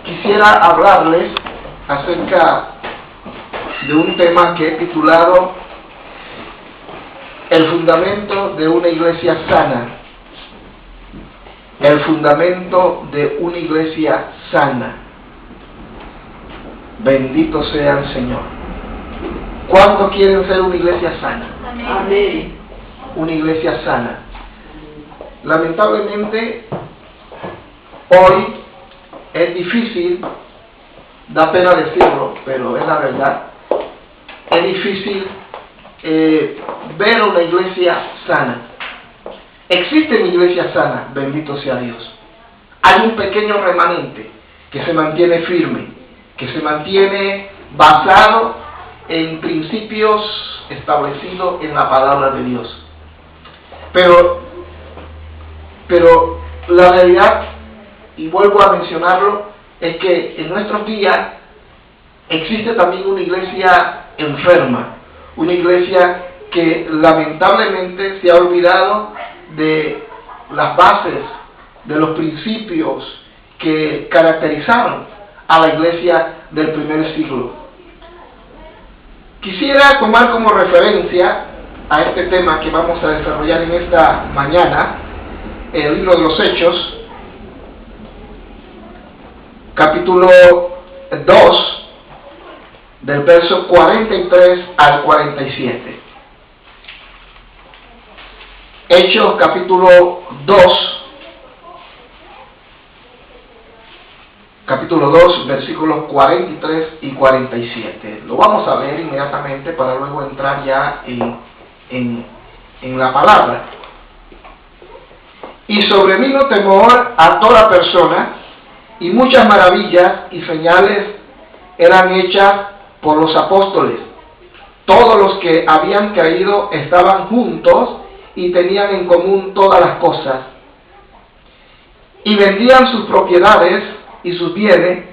Quisiera hablarles acerca de un tema que he titulado El fundamento de una iglesia sana. El fundamento de una iglesia sana. Bendito sea el Señor. ¿Cuántos quieren ser una iglesia sana? Amén. Una iglesia sana. Lamentablemente, hoy es difícil, da pena decirlo, pero es la verdad. Es difícil ver una iglesia sana. Existe una iglesia sana, bendito sea Dios. Hay un pequeño remanente que se mantiene firme, que se mantiene basado en principios establecidos en la palabra de Dios. Pero la realidad, y vuelvo a mencionarlo, es que en nuestros días existe también una iglesia enferma, una iglesia que lamentablemente se ha olvidado de las bases, de los principios que caracterizaron a la iglesia del primer siglo. Quisiera tomar como referencia a este tema que vamos a desarrollar en esta mañana, el libro de los Hechos, capítulo 2, del verso 43 al 47. Hechos, capítulo 2, versículos 43 y 47. Lo vamos a leer inmediatamente para luego entrar ya en la palabra. Y sobrevino temor a toda persona, y muchas maravillas y señales eran hechas por los apóstoles. Todos los que habían creído estaban juntos y tenían en común todas las cosas. Y vendían sus propiedades y sus bienes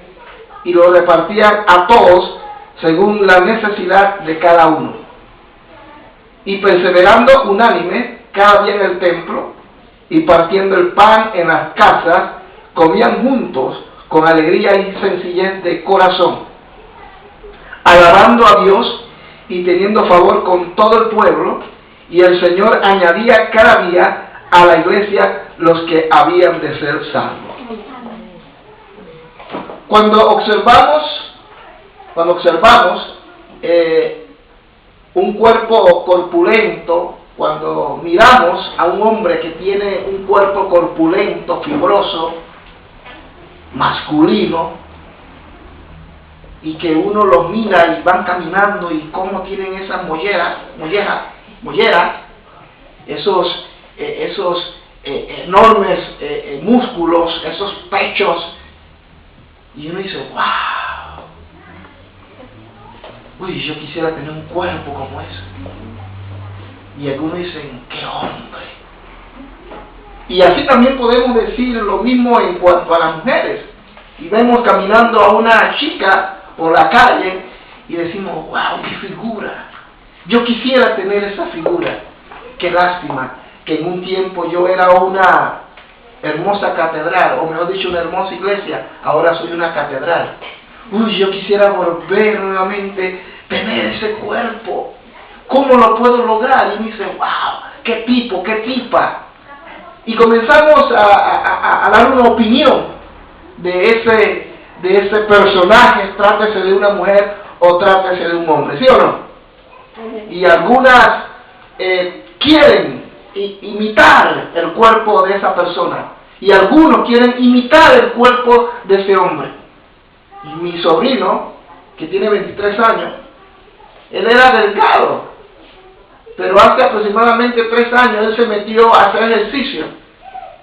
y los repartían a todos según la necesidad de cada uno. Y perseverando unánime cada día en el templo y partiendo el pan en las casas, comían juntos con alegría y sencillez de corazón, alabando a Dios y teniendo favor con todo el pueblo, y el Señor añadía cada día a la iglesia los que habían de ser salvos. Cuando observamos un cuerpo corpulento, cuando miramos a un hombre que tiene un cuerpo corpulento, fibroso, masculino, y que uno los mira y van caminando y cómo tienen esas molleras, esos enormes músculos, esos pechos, y uno dice, wow, uy, yo quisiera tener un cuerpo como ese. Y algunos dicen, ¡qué hombre! Y así también podemos decir lo mismo en cuanto a las mujeres. Y vemos caminando a una chica por la calle y decimos, ¡wow, qué figura! Yo quisiera tener esa figura. Qué lástima que en un tiempo yo era una hermosa catedral, o mejor dicho, una hermosa iglesia, ahora soy una catedral. Uy, yo quisiera volver nuevamente, tener ese cuerpo. ¿Cómo lo puedo lograr? Y me dice, wow, qué tipo, qué tipa. Y comenzamos a dar una opinión de ese personaje, trátese de una mujer o trátese de un hombre, ¿sí o no? Y algunas quieren imitar el cuerpo de esa persona, y algunos quieren imitar el cuerpo de ese hombre. Y mi sobrino, que tiene 23 años, él era delgado, pero hace aproximadamente 3 años él se metió a hacer ejercicio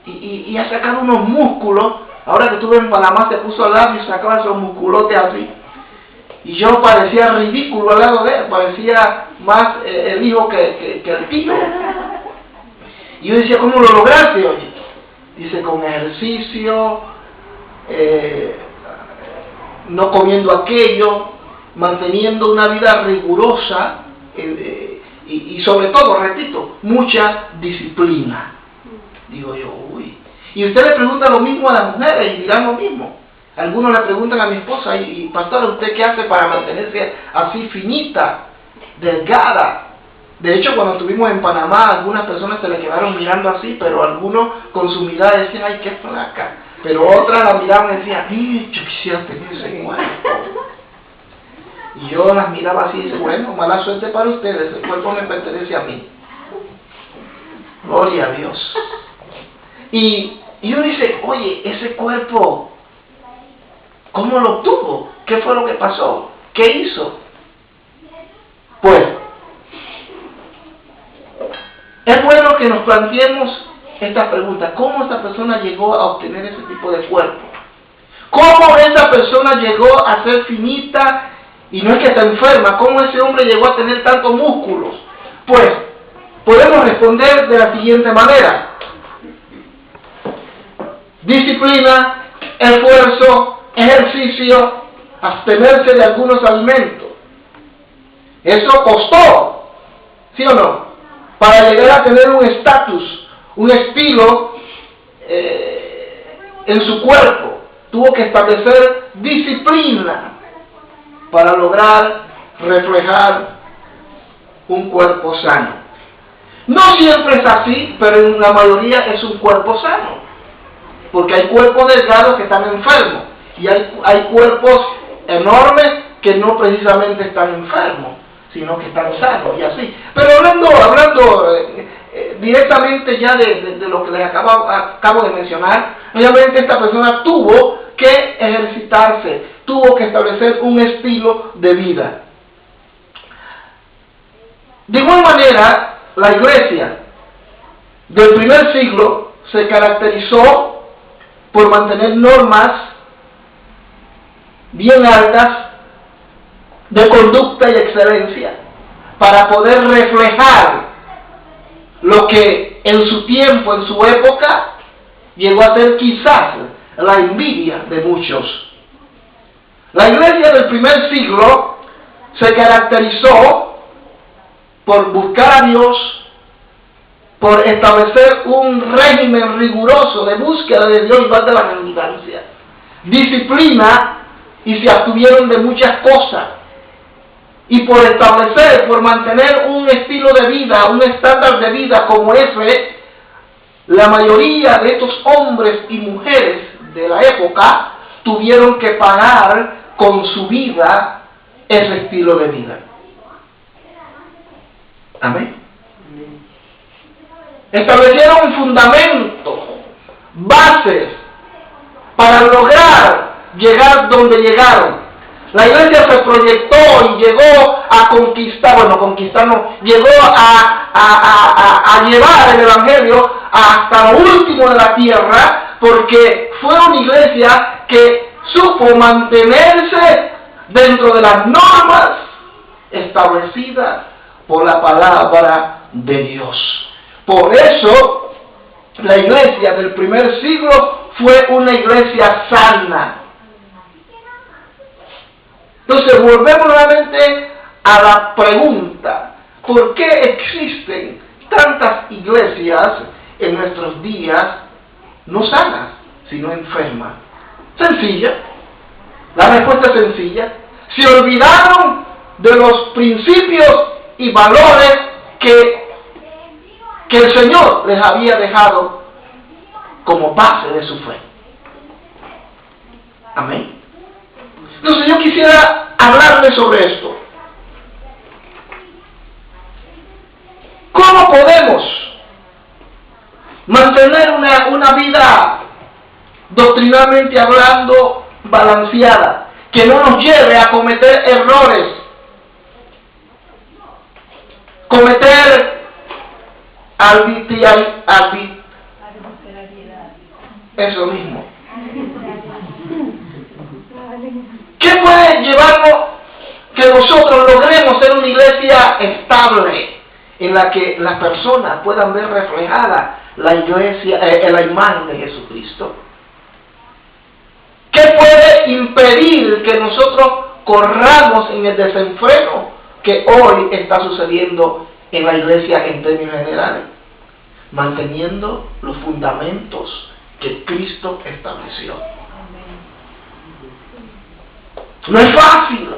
y a sacar unos músculos. Ahora que estuve en Panamá se puso al lado y sacaba esos musculotes así. Y yo parecía ridículo al lado de él, parecía más el hijo que el tío. Y yo decía, ¿cómo lo lograste, oye? Dice, con ejercicio, no comiendo aquello, manteniendo una vida rigurosa, y sobre todo, repito, mucha disciplina. Digo yo, uy. Y usted le pregunta lo mismo a las mujeres y dirán lo mismo. Algunos le preguntan a mi esposa, y pastora, ¿usted qué hace para mantenerse así finita, delgada? De hecho, cuando estuvimos en Panamá, algunas personas se le quedaron mirando así, pero algunos con su mirada decían, ay, qué flaca. Pero otras la miraban y decían, yo quisiera tener ese cuerpo. Y yo las miraba así y decía, bueno, mala suerte para ustedes, el cuerpo me pertenece a mí. Gloria a Dios. Y uno dice, oye, ese cuerpo, ¿cómo lo obtuvo? ¿Qué fue lo que pasó? ¿Qué hizo? Pues, es bueno que nos planteemos esta pregunta. ¿Cómo esta persona llegó a obtener ese tipo de cuerpo? ¿Cómo esa persona llegó a ser finita y no es que está enferma? ¿Cómo ese hombre llegó a tener tantos músculos? Pues, podemos responder de la siguiente manera. Disciplina, esfuerzo, ejercicio, abstenerse de algunos alimentos. Eso costó, ¿sí o no? Para llegar a tener un estatus, un estilo en su cuerpo. Tuvo que establecer disciplina para lograr reflejar un cuerpo sano. No siempre es así, pero en la mayoría es un cuerpo sano. Porque hay cuerpos delgados que están enfermos y hay cuerpos enormes que no precisamente están enfermos, sino que están sanos y así. Pero hablando directamente ya de lo que les acabo de mencionar, obviamente esta persona tuvo que ejercitarse, tuvo que establecer un estilo de vida. De igual manera, la iglesia del primer siglo se caracterizó por mantener normas bien altas de conducta y excelencia para poder reflejar lo que en su tiempo, en su época, llegó a ser quizás la envidia de muchos. La iglesia del primer siglo se caracterizó por buscar a Dios, por establecer un régimen riguroso de búsqueda de Dios y más de la redundancia, disciplina, y se abstuvieron de muchas cosas, y por establecer, por mantener un estilo de vida, un estándar de vida como ese, la mayoría de estos hombres y mujeres de la época tuvieron que pagar con su vida ese estilo de vida. Amén. Establecieron un fundamento, bases, para lograr llegar donde llegaron. La iglesia se proyectó y llegó a conquistar, llegó a llevar el evangelio hasta lo último de la tierra, porque fue una iglesia que supo mantenerse dentro de las normas establecidas por la palabra de Dios. Por eso, la iglesia del primer siglo fue una iglesia sana. Entonces, volvemos nuevamente a la pregunta: ¿por qué existen tantas iglesias en nuestros días no sanas, sino enfermas? Sencilla. La respuesta es sencilla. Se olvidaron de los principios y valores que el Señor les había dejado como base de su fe. Amén. Entonces yo quisiera hablarles sobre esto. ¿Cómo podemos mantener una vida doctrinalmente hablando balanceada, que no nos lleve a cometer errores, cometer eso mismo? ¿Qué puede llevarnos que nosotros logremos ser una iglesia estable en la que las personas puedan ver reflejada la iglesia, la imagen de Jesucristo? ¿Qué puede impedir que nosotros corramos en el desenfreno que hoy está sucediendo en la iglesia en términos generales? Manteniendo los fundamentos que Cristo estableció. No es fácil.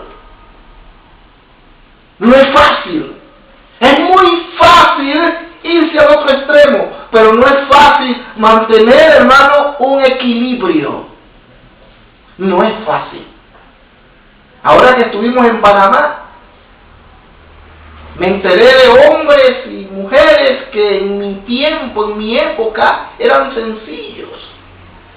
No es fácil. Es muy fácil irse al otro extremo, pero no es fácil mantener, hermano, un equilibrio. No es fácil. Ahora que estuvimos en Panamá, me enteré de hombres y mujeres que en mi tiempo, en mi época, eran sencillos,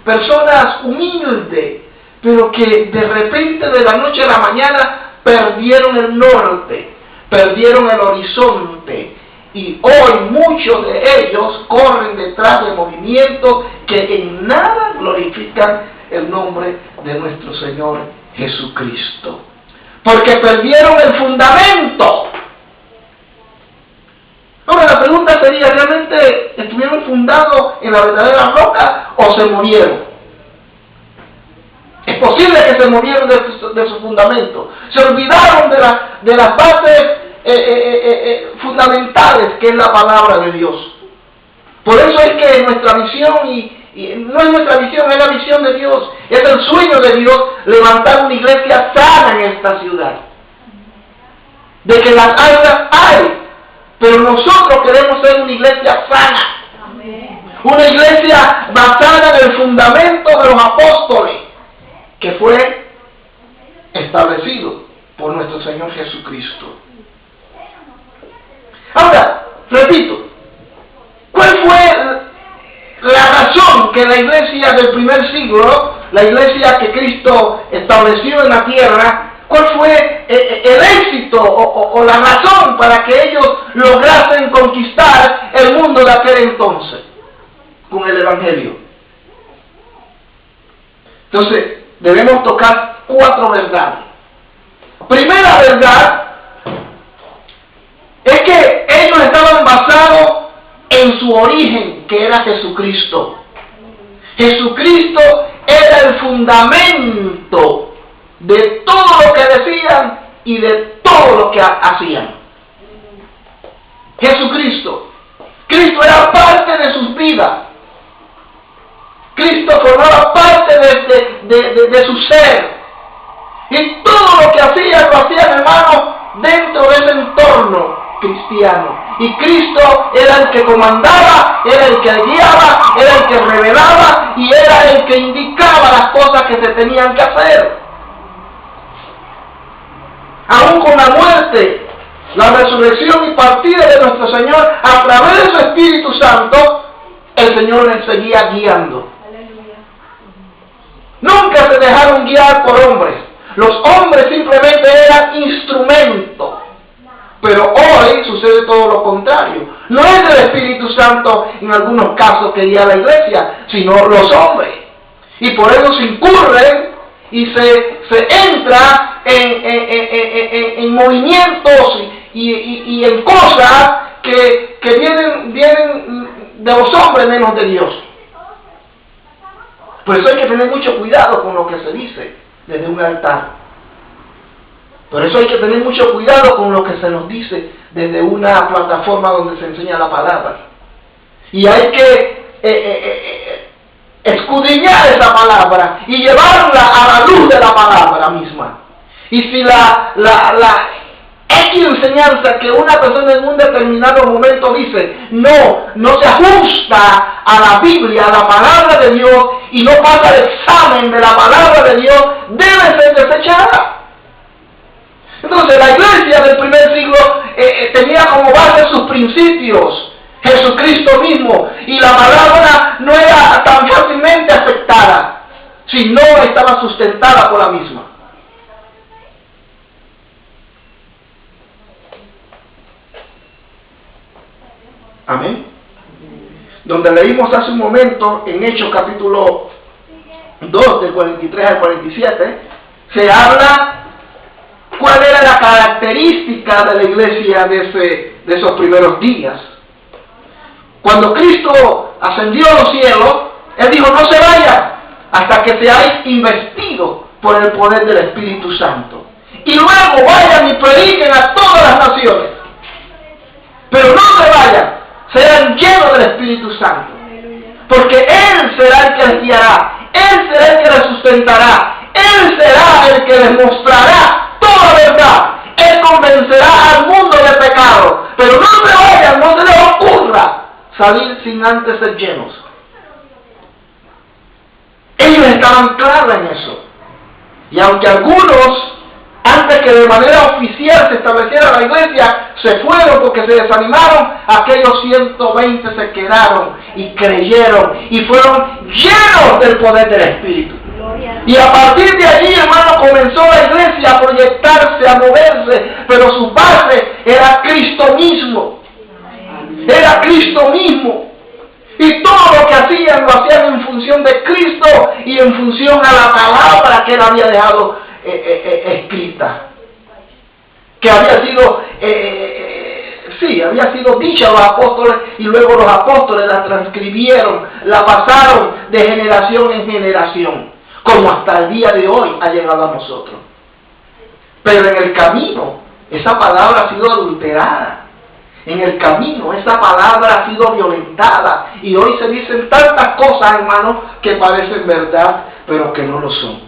personas humildes, pero que de repente, de la noche a la mañana, perdieron el norte, perdieron el horizonte, y hoy muchos de ellos corren detrás de movimientos que en nada glorifican el nombre de nuestro Señor Jesucristo, porque perdieron el fundamento. Ahora la pregunta sería, ¿realmente estuvieron fundados en la verdadera roca o se murieron? Es posible que se murieron de su fundamento. Se olvidaron de las bases fundamentales, que es la palabra de Dios. Por eso es que nuestra visión, y no es nuestra visión, es la visión de Dios, es el sueño de Dios, levantar una iglesia sana en esta ciudad. De que las hay, pero nosotros queremos ser una iglesia sana. Amén. Una iglesia basada en el fundamento de los apóstoles, que fue establecido por nuestro Señor Jesucristo. Ahora, repito, ¿cuál fue la razón que la iglesia del primer siglo, la iglesia que Cristo estableció en la tierra, cuál fue el éxito o la razón para que ellos lograsen conquistar el mundo de aquel entonces con el Evangelio? Entonces, debemos tocar 4 verdades. Primera verdad es que ellos estaban basados en su origen, que era Jesucristo. Jesucristo era el fundamento de todo lo que decían y de todo lo que hacían. Jesucristo. Cristo era parte de sus vidas. Cristo formaba parte de su ser. Y todo lo que hacían, lo hacían, hermanos, dentro de ese entorno cristiano. Y Cristo era el que comandaba, era el que guiaba, era el que revelaba y era el que indicaba las cosas que se tenían que hacer. Aún con la muerte, la resurrección y partida de nuestro Señor, a través de su Espíritu Santo, el Señor les seguía guiando. Nunca se dejaron guiar por hombres. Los hombres simplemente eran instrumentos. Pero hoy sucede todo lo contrario. No es el Espíritu Santo en algunos casos que guía a la iglesia, sino los hombres. Y por eso se incurren y se entra en movimientos y en cosas que vienen de los hombres menos de Dios. Por eso hay que tener mucho cuidado con lo que se dice desde un altar. Por eso hay que tener mucho cuidado con lo que se nos dice desde una plataforma donde se enseña la palabra. Y hay que escudriñar esa palabra y llevarla a la luz de la palabra misma. Y si la X enseñanza que una persona en un determinado momento dice no se ajusta a la Biblia, a la palabra de Dios, y no pasa el examen de la palabra de Dios, debe ser desechada. Entonces la iglesia del primer siglo tenía como base sus principios, Jesucristo mismo, y la palabra no era tan fácilmente aceptada si no estaba sustentada por la misma. Amén. Donde leímos hace un momento en Hechos capítulo 2 del 43 al 47, se habla cuál era la característica de la iglesia de esos primeros días. Cuando Cristo ascendió a los cielos, Él dijo: no se vayan hasta que seáis investidos por el poder del Espíritu Santo. Y luego vayan y prediquen a todas las naciones. Pero no se vayan, sean llenos del Espíritu Santo. porque Él será el que les guiará, Él será el que les sustentará, Él será el que les mostrará toda verdad. Él convencerá al mundo de pecado, pero no se vayan, no se les ocurra salir sin antes ser llenos. Ellos estaban claros en eso. Y aunque algunos, antes que de manera oficial se estableciera la iglesia, se fueron porque se desanimaron, aquellos 120 se quedaron y creyeron y fueron llenos del poder del Espíritu. Y a partir de allí, hermano, comenzó la iglesia a proyectarse, a moverse, pero su base era Cristo mismo. Era Cristo mismo. Y todo lo que hacían, lo hacían en función de Cristo y en función a la palabra que Él había dejado escrita. Que había sido, había sido dicha a los apóstoles, y luego los apóstoles la transcribieron, la pasaron de generación en generación, como hasta el día de hoy ha llegado a nosotros. Pero en el camino, esa palabra ha sido adulterada. En el camino, esa palabra ha sido violentada. Y hoy se dicen tantas cosas, hermanos, que parecen verdad, pero que no lo son.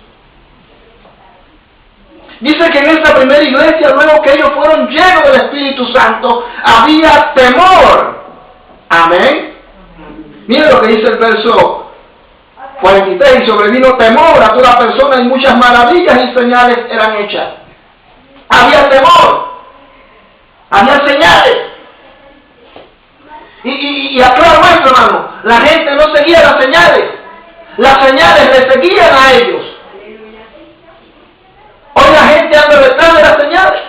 Dice que en esta primera iglesia, luego que ellos fueron llenos del Espíritu Santo, había temor. Amén. Miren lo que dice el verso 43. Y sobrevino temor a toda persona, y muchas maravillas y señales eran hechas. Había temor. Había señales. Y aclaro esto, hermano. La gente no seguía las señales. Las señales le seguían a ellos. Hoy la gente anda detrás de las señales.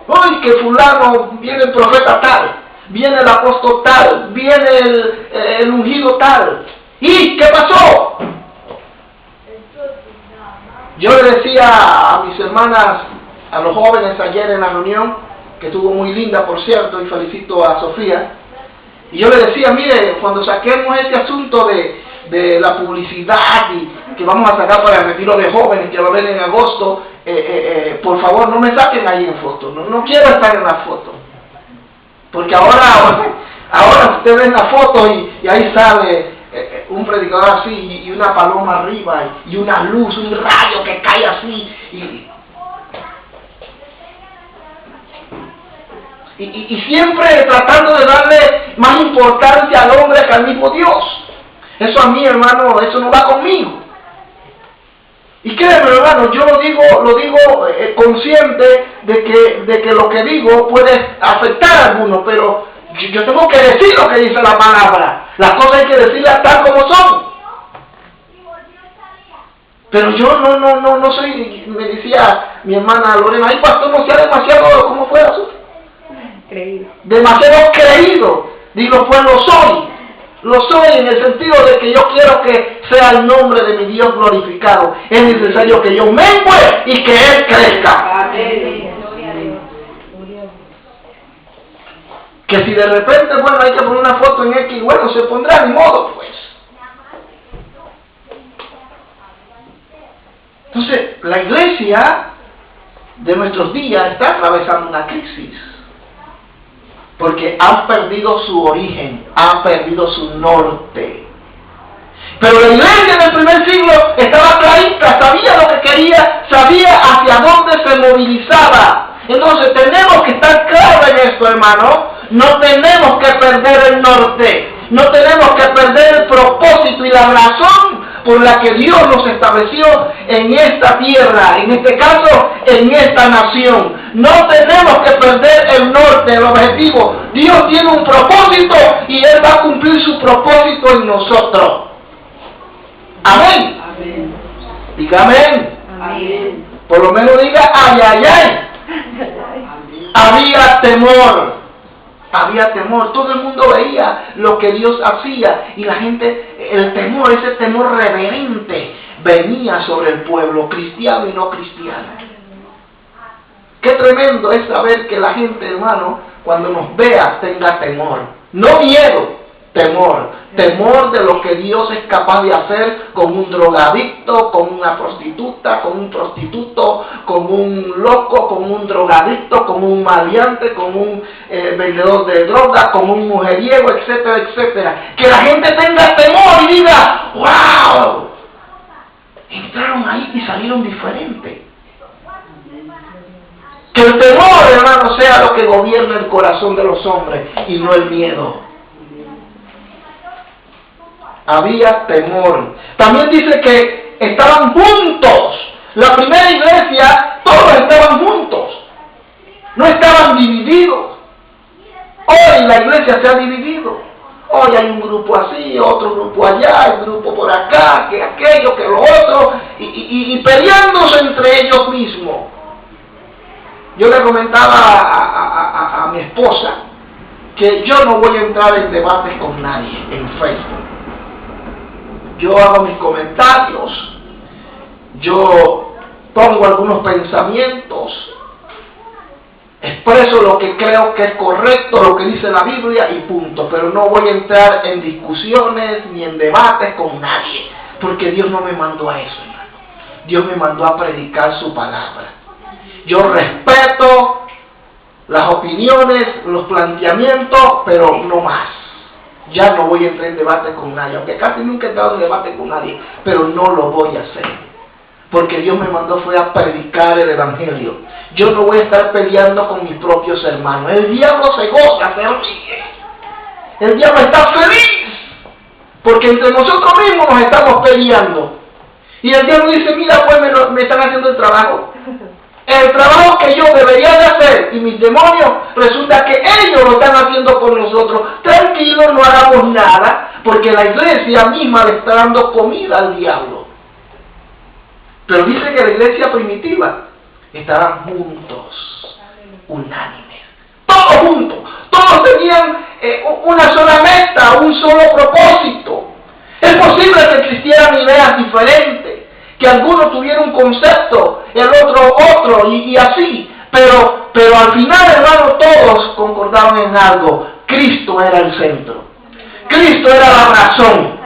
Hoy que fulano, viene el profeta tal, viene el apóstol tal, viene el ungido tal. ¿Y qué pasó? Yo le decía a mis hermanas, a los jóvenes ayer en la reunión, que estuvo muy linda, por cierto, y felicito a Sofía. Y yo le decía, mire, cuando saquemos este asunto de la publicidad y que vamos a sacar para el retiro de jóvenes, que va a haber en agosto, por favor, no me saquen ahí en foto. No quiero estar en la foto. Porque ahora ustedes ven la foto y ahí sale un predicador así y una paloma arriba y una luz, un rayo que cae así. Y siempre tratando de darle más importancia al hombre que al mismo Dios. Eso a mí, hermano, eso no va conmigo. Y créeme, hermano, yo lo digo consciente de que lo que digo puede afectar a algunos, pero yo tengo que decir lo que dice la palabra. Las cosas hay que decirlas tal como son. Pero yo no soy, me decía mi hermana Lorena, ay pastor, no sea demasiado, ¿cómo fue eso? Creído. Demasiado creído. Digo, pues lo soy. Lo soy en el sentido de que yo quiero que sea el nombre de mi Dios glorificado. Es necesario que yo mengue y que Él crezca. Amén. Que si de repente, bueno, hay que poner una foto en X, bueno, se pondrá de modo, pues. Entonces, la iglesia de nuestros días está atravesando una crisis. Porque han perdido su origen, han perdido su norte. Pero la iglesia del primer siglo estaba clarita, sabía lo que quería, sabía hacia dónde se movilizaba. Entonces tenemos que estar claros en esto, hermano. No tenemos que perder el norte, no tenemos que perder el propósito y la razón por la que Dios nos estableció en esta tierra, en este caso, en esta nación. No tenemos que perder el norte, el objetivo. Dios tiene un propósito y Él va a cumplir su propósito en nosotros. Amén. Amén. Diga amén. Amén. Por lo menos diga ay, ay, ay. Había temor. Había temor, todo el mundo veía lo que Dios hacía y la gente, el temor, ese temor reverente venía sobre el pueblo cristiano y no cristiano. Qué tremendo es saber que la gente, hermano, cuando nos vea tenga temor, no miedo, Temor. Temor de lo que Dios es capaz de hacer con un drogadicto, con una prostituta, con un prostituto, con un loco, con un drogadicto, con un maleante, con un vendedor de drogas, con un mujeriego, etcétera, etcétera. Que la gente tenga temor y diga, ¡wow! Entraron ahí y salieron diferentes. Que el temor, hermano, sea lo que gobierna el corazón de los hombres y no el miedo. Había temor. También dice que estaban juntos. La primera iglesia, todos estaban juntos. No estaban divididos. Hoy la iglesia se ha dividido. Hoy hay un grupo así, otro grupo allá, el grupo por acá, que aquello, que lo otro, y peleándose entre ellos mismos. Yo le comentaba a mi esposa que yo no voy a entrar en debates con nadie en Facebook. Yo hago mis comentarios, yo pongo algunos pensamientos, expreso lo que creo que es correcto, lo que dice la Biblia y punto. Pero no voy a entrar en discusiones ni en debates con nadie, porque Dios no me mandó a eso, hermano. Dios me mandó a predicar su palabra. Yo respeto las opiniones, los planteamientos, pero no más. Ya no voy a entrar en debate con nadie, aunque casi nunca he entrado en debate con nadie, pero no lo voy a hacer. Porque Dios me mandó fue a predicar el Evangelio. Yo no voy a estar peleando con mis propios hermanos. El diablo se goza, se ríe. El diablo está feliz, porque entre nosotros mismos nos estamos peleando. Y el diablo dice, mira, pues me están haciendo el trabajo. El trabajo que yo debería de hacer y mis demonios, resulta que ellos lo están haciendo por nosotros. Tranquilos, no hagamos nada, porque la iglesia misma le está dando comida al diablo. Pero dice que la iglesia primitiva estaban juntos, unánimes, todos juntos, todos tenían una sola meta, un solo propósito. Es posible que existieran ideas diferentes, que algunos tuvieran un concepto, el otro, y así. Pero al final, hermano, todos concordaban en algo. Cristo era el centro. Cristo era la razón.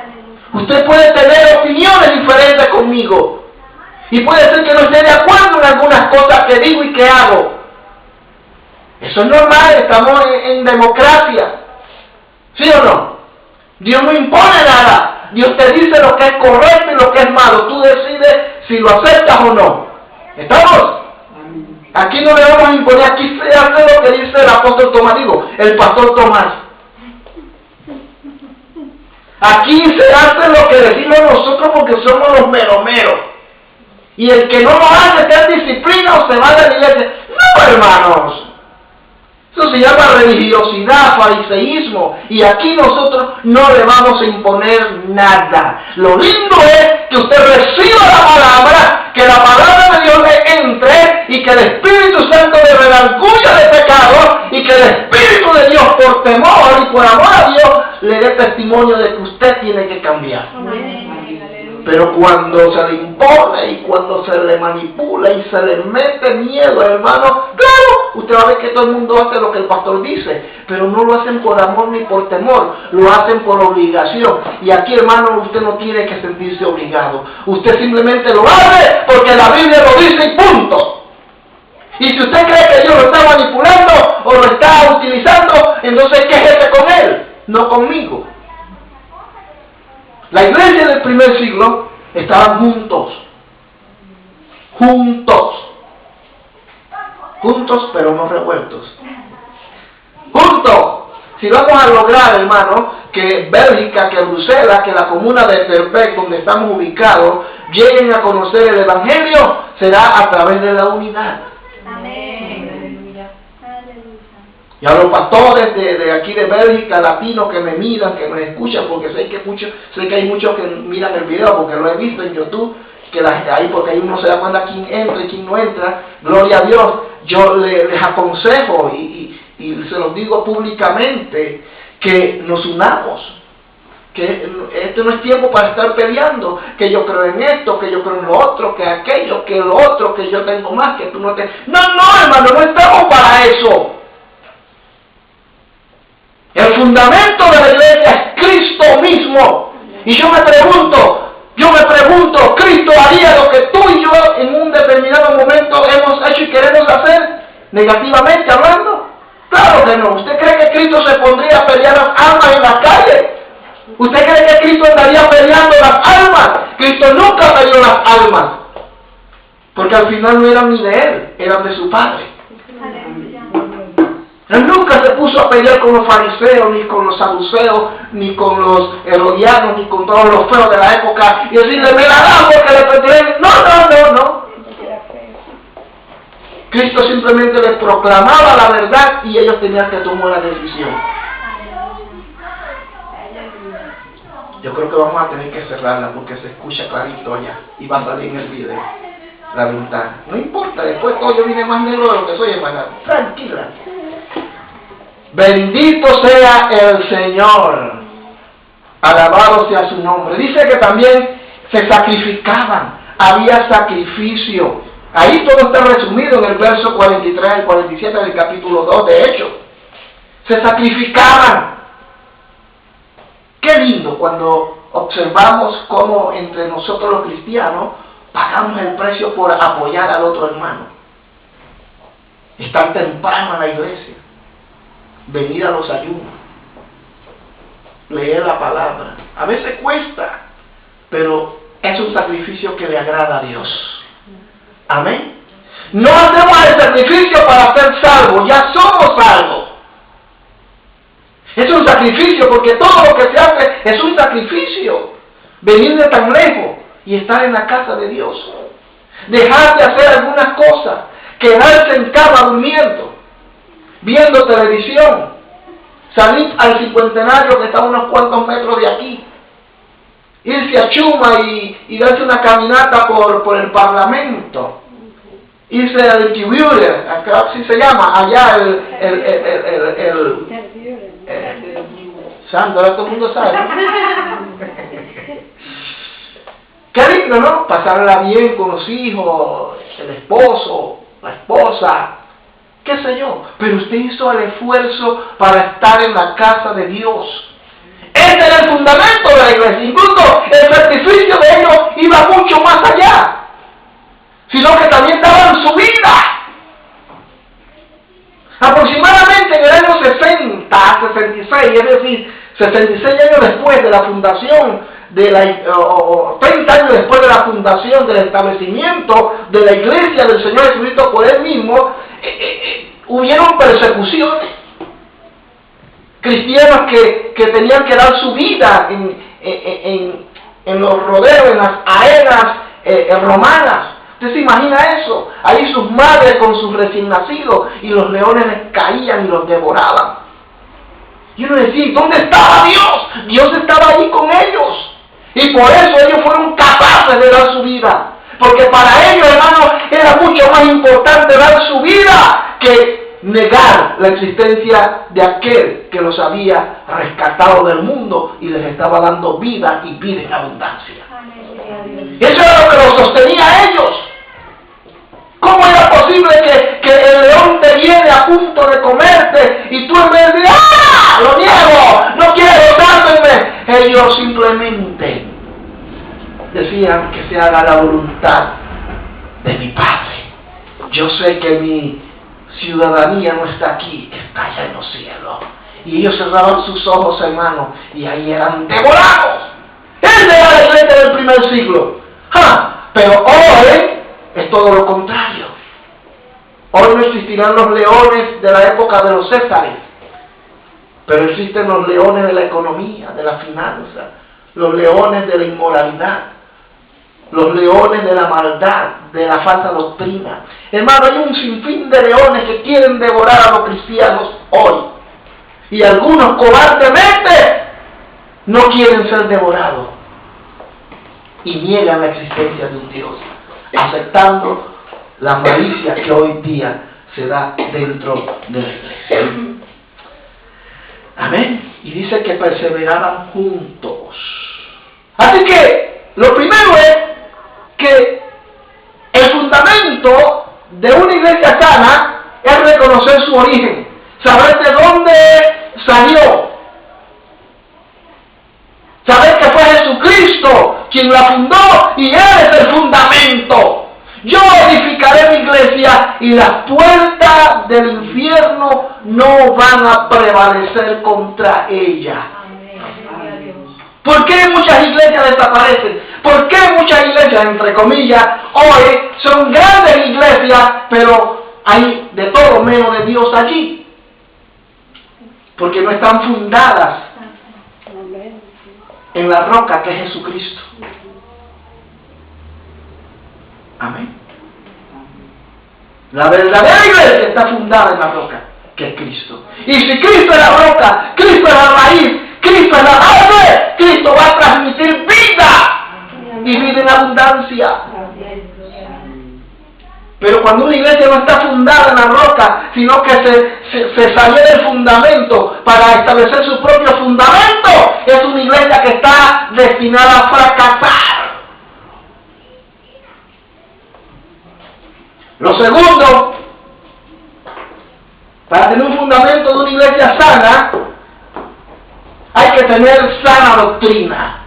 Usted puede tener opiniones diferentes conmigo. Y puede ser que no esté de acuerdo en algunas cosas que digo y que hago. Eso es normal, estamos en democracia. ¿Sí o no? Dios no impone nada. Dios te dice lo que es correcto y lo que es malo. Tú decides si lo aceptas o no. ¿Estamos? Aquí no le vamos a imponer. Aquí se hace lo que dice el apóstol Tomás, digo, el pastor Tomás. Aquí se hace lo que decimos nosotros porque somos los meromeros. Y el que no lo hace, está en disciplina o se va de la iglesia. No, hermanos. Eso se llama religiosidad, fariseísmo. Y aquí nosotros no le vamos a imponer nada. Lo lindo es que usted reciba la palabra, que la palabra de Dios le entre y que el Espíritu Santo le redarguya de pecado y que el Espíritu de Dios, por temor y por amor a Dios, le dé testimonio de que usted tiene que cambiar. Amén. Pero cuando se le impone y cuando se le manipula y se le mete miedo, hermano, claro, usted va a ver que todo el mundo hace lo que el pastor dice, pero no lo hacen por amor ni por temor, lo hacen por obligación. Y aquí, hermano, usted no tiene que sentirse obligado. Usted simplemente lo hace porque la Biblia lo dice y punto. Y si usted cree que Dios lo está manipulando o lo está utilizando, entonces quéjese con él, no conmigo. La iglesia del primer siglo estaban juntos pero no revueltos, juntos. Si vamos a lograr, hermano, que Bélgica, que Bruselas, que la comuna de Perpec, donde estamos ubicados, lleguen a conocer el Evangelio, será a través de la unidad. Amén. Y a los pastores de aquí de Bélgica, latinos que me miran, que me escuchan, porque sé que hay muchos que miran el video, porque lo he visto en YouTube, que porque ahí uno se da cuenta quién entra y quién no entra. Gloria a Dios. Yo les aconsejo y se los digo públicamente que nos unamos. Que este no es tiempo para estar peleando, que yo creo en esto, que yo creo en lo otro, que aquello, que lo otro, que yo tengo más, que tú no te... No, hermano, no estamos para eso. El fundamento de la iglesia es Cristo mismo. Y yo me pregunto, ¿Cristo haría lo que tú y yo en un determinado momento hemos hecho y queremos hacer? Negativamente hablando. Claro que no. ¿Usted cree que Cristo se pondría a pelear las almas en la calle? ¿Usted cree que Cristo andaría peleando las almas? Cristo nunca peleó las almas. Porque al final no eran ni de Él, eran de su Padre. Él nunca se puso a pelear con los fariseos, ni con los saduceos, ni con los herodianos, ni con todos los feos de la época, y decirle, me la dan porque le pertenece. No. Cristo simplemente les proclamaba la verdad y ellos tenían que tomar la decisión. Yo creo que vamos a tener que cerrarla porque se escucha clarito allá y va a salir en el video la ventana. No importa, después todo yo vine más negro de lo que soy, hermana. Tranquila. Bendito sea el Señor. Alabado sea su nombre. Dice que también se sacrificaban. Había sacrificio. Ahí todo está resumido en el verso 43 al 47 del capítulo 2 de Hechos. Se sacrificaban. Qué lindo cuando observamos cómo entre nosotros los cristianos pagamos el precio por apoyar al otro hermano. Estar temprano a la iglesia. Venir a los ayunos, leer la palabra. A veces cuesta, pero es un sacrificio que le agrada a Dios. Amén. No hacemos el sacrificio para ser salvos, ya somos salvos. Es un sacrificio porque todo lo que se hace es un sacrificio. Venir de tan lejos y estar en la casa de Dios. Dejar de hacer algunas cosas, quedarse en cama durmiendo, viendo televisión, salir al cincuentenario que está a unos cuantos metros de aquí, irse a Chuma y darse una caminata por el Parlamento, irse al Interior, así se llama, allá santo, ahora todo el mundo sabe, ¿no? Qué lindo, ¿no? Pasarla bien con los hijos, el esposo, la esposa, qué sé yo, pero usted hizo el esfuerzo para estar en la casa de Dios. Ese era el fundamento de la iglesia. Incluso el sacrificio de ellos iba mucho más allá, sino que también daban su vida. Aproximadamente en el año 60 a 66, es decir, 66 años después de la fundación, 30 años después de la fundación del establecimiento de la iglesia del Señor Jesucristo por Él mismo, hubieron persecuciones. Cristianos que tenían que dar su vida en los rodeos, en las arenas romanas. ¿Usted se imagina eso? Ahí sus madres con sus recién nacidos y los leones les caían y los devoraban. Y uno decía, ¿dónde estaba Dios? Dios estaba ahí con ellos. Y por eso ellos fueron capaces de dar su vida. Porque para ellos, hermanos, era mucho más importante dar su vida que negar la existencia de aquel que los había rescatado del mundo y les estaba dando vida y vida en abundancia. Eso era lo que los sostenía a ellos. ¿Cómo era posible que el león te viene a punto de comerte y tú en vez de ¡ah! ¡Lo niego! ¡No quiero! ¡Sálvenme! Ellos simplemente decían que se haga la voluntad de mi Padre. Yo sé que mi ciudadanía no está aquí, está allá en los cielos. Y ellos cerraban sus ojos, hermanos, y ahí eran devorados. Esa era la iglesia del primer siglo. Pero hoy es todo lo contrario. Hoy no existirán los leones de la época de los Césares, pero existen los leones de la economía, de la finanza, los leones de la inmoralidad, los leones de la maldad, de la falsa doctrina. Hermano, hay un sinfín de leones que quieren devorar a los cristianos hoy. Y algunos cobardemente no quieren ser devorados. Y niegan la existencia de un Dios, aceptando la malicia que hoy día se da dentro de la iglesia. Amén. Y dice que perseveraban juntos. Así que lo primero es que el fundamento de una iglesia sana es reconocer su origen, saber de dónde salió, quien la fundó, y Él es el fundamento. Yo edificaré mi iglesia y las puertas del infierno no van a prevalecer contra ella. ¿Por qué muchas iglesias desaparecen? ¿Por qué muchas iglesias, entre comillas, hoy son grandes iglesias, pero hay de todo menos de Dios allí? Porque no están fundadas en la roca que es Jesucristo. Amén. La verdadera iglesia está fundada en la roca que es Cristo. Y si Cristo es la roca, Cristo es la raíz, Cristo es la base, Cristo va a transmitir vida y vida en abundancia. Pero cuando una iglesia no está fundada en la roca, sino que se salió del fundamento para establecer su propio fundamento, es una iglesia que está destinada a fracasar. Lo segundo, para tener un fundamento de una iglesia sana, hay que tener sana doctrina.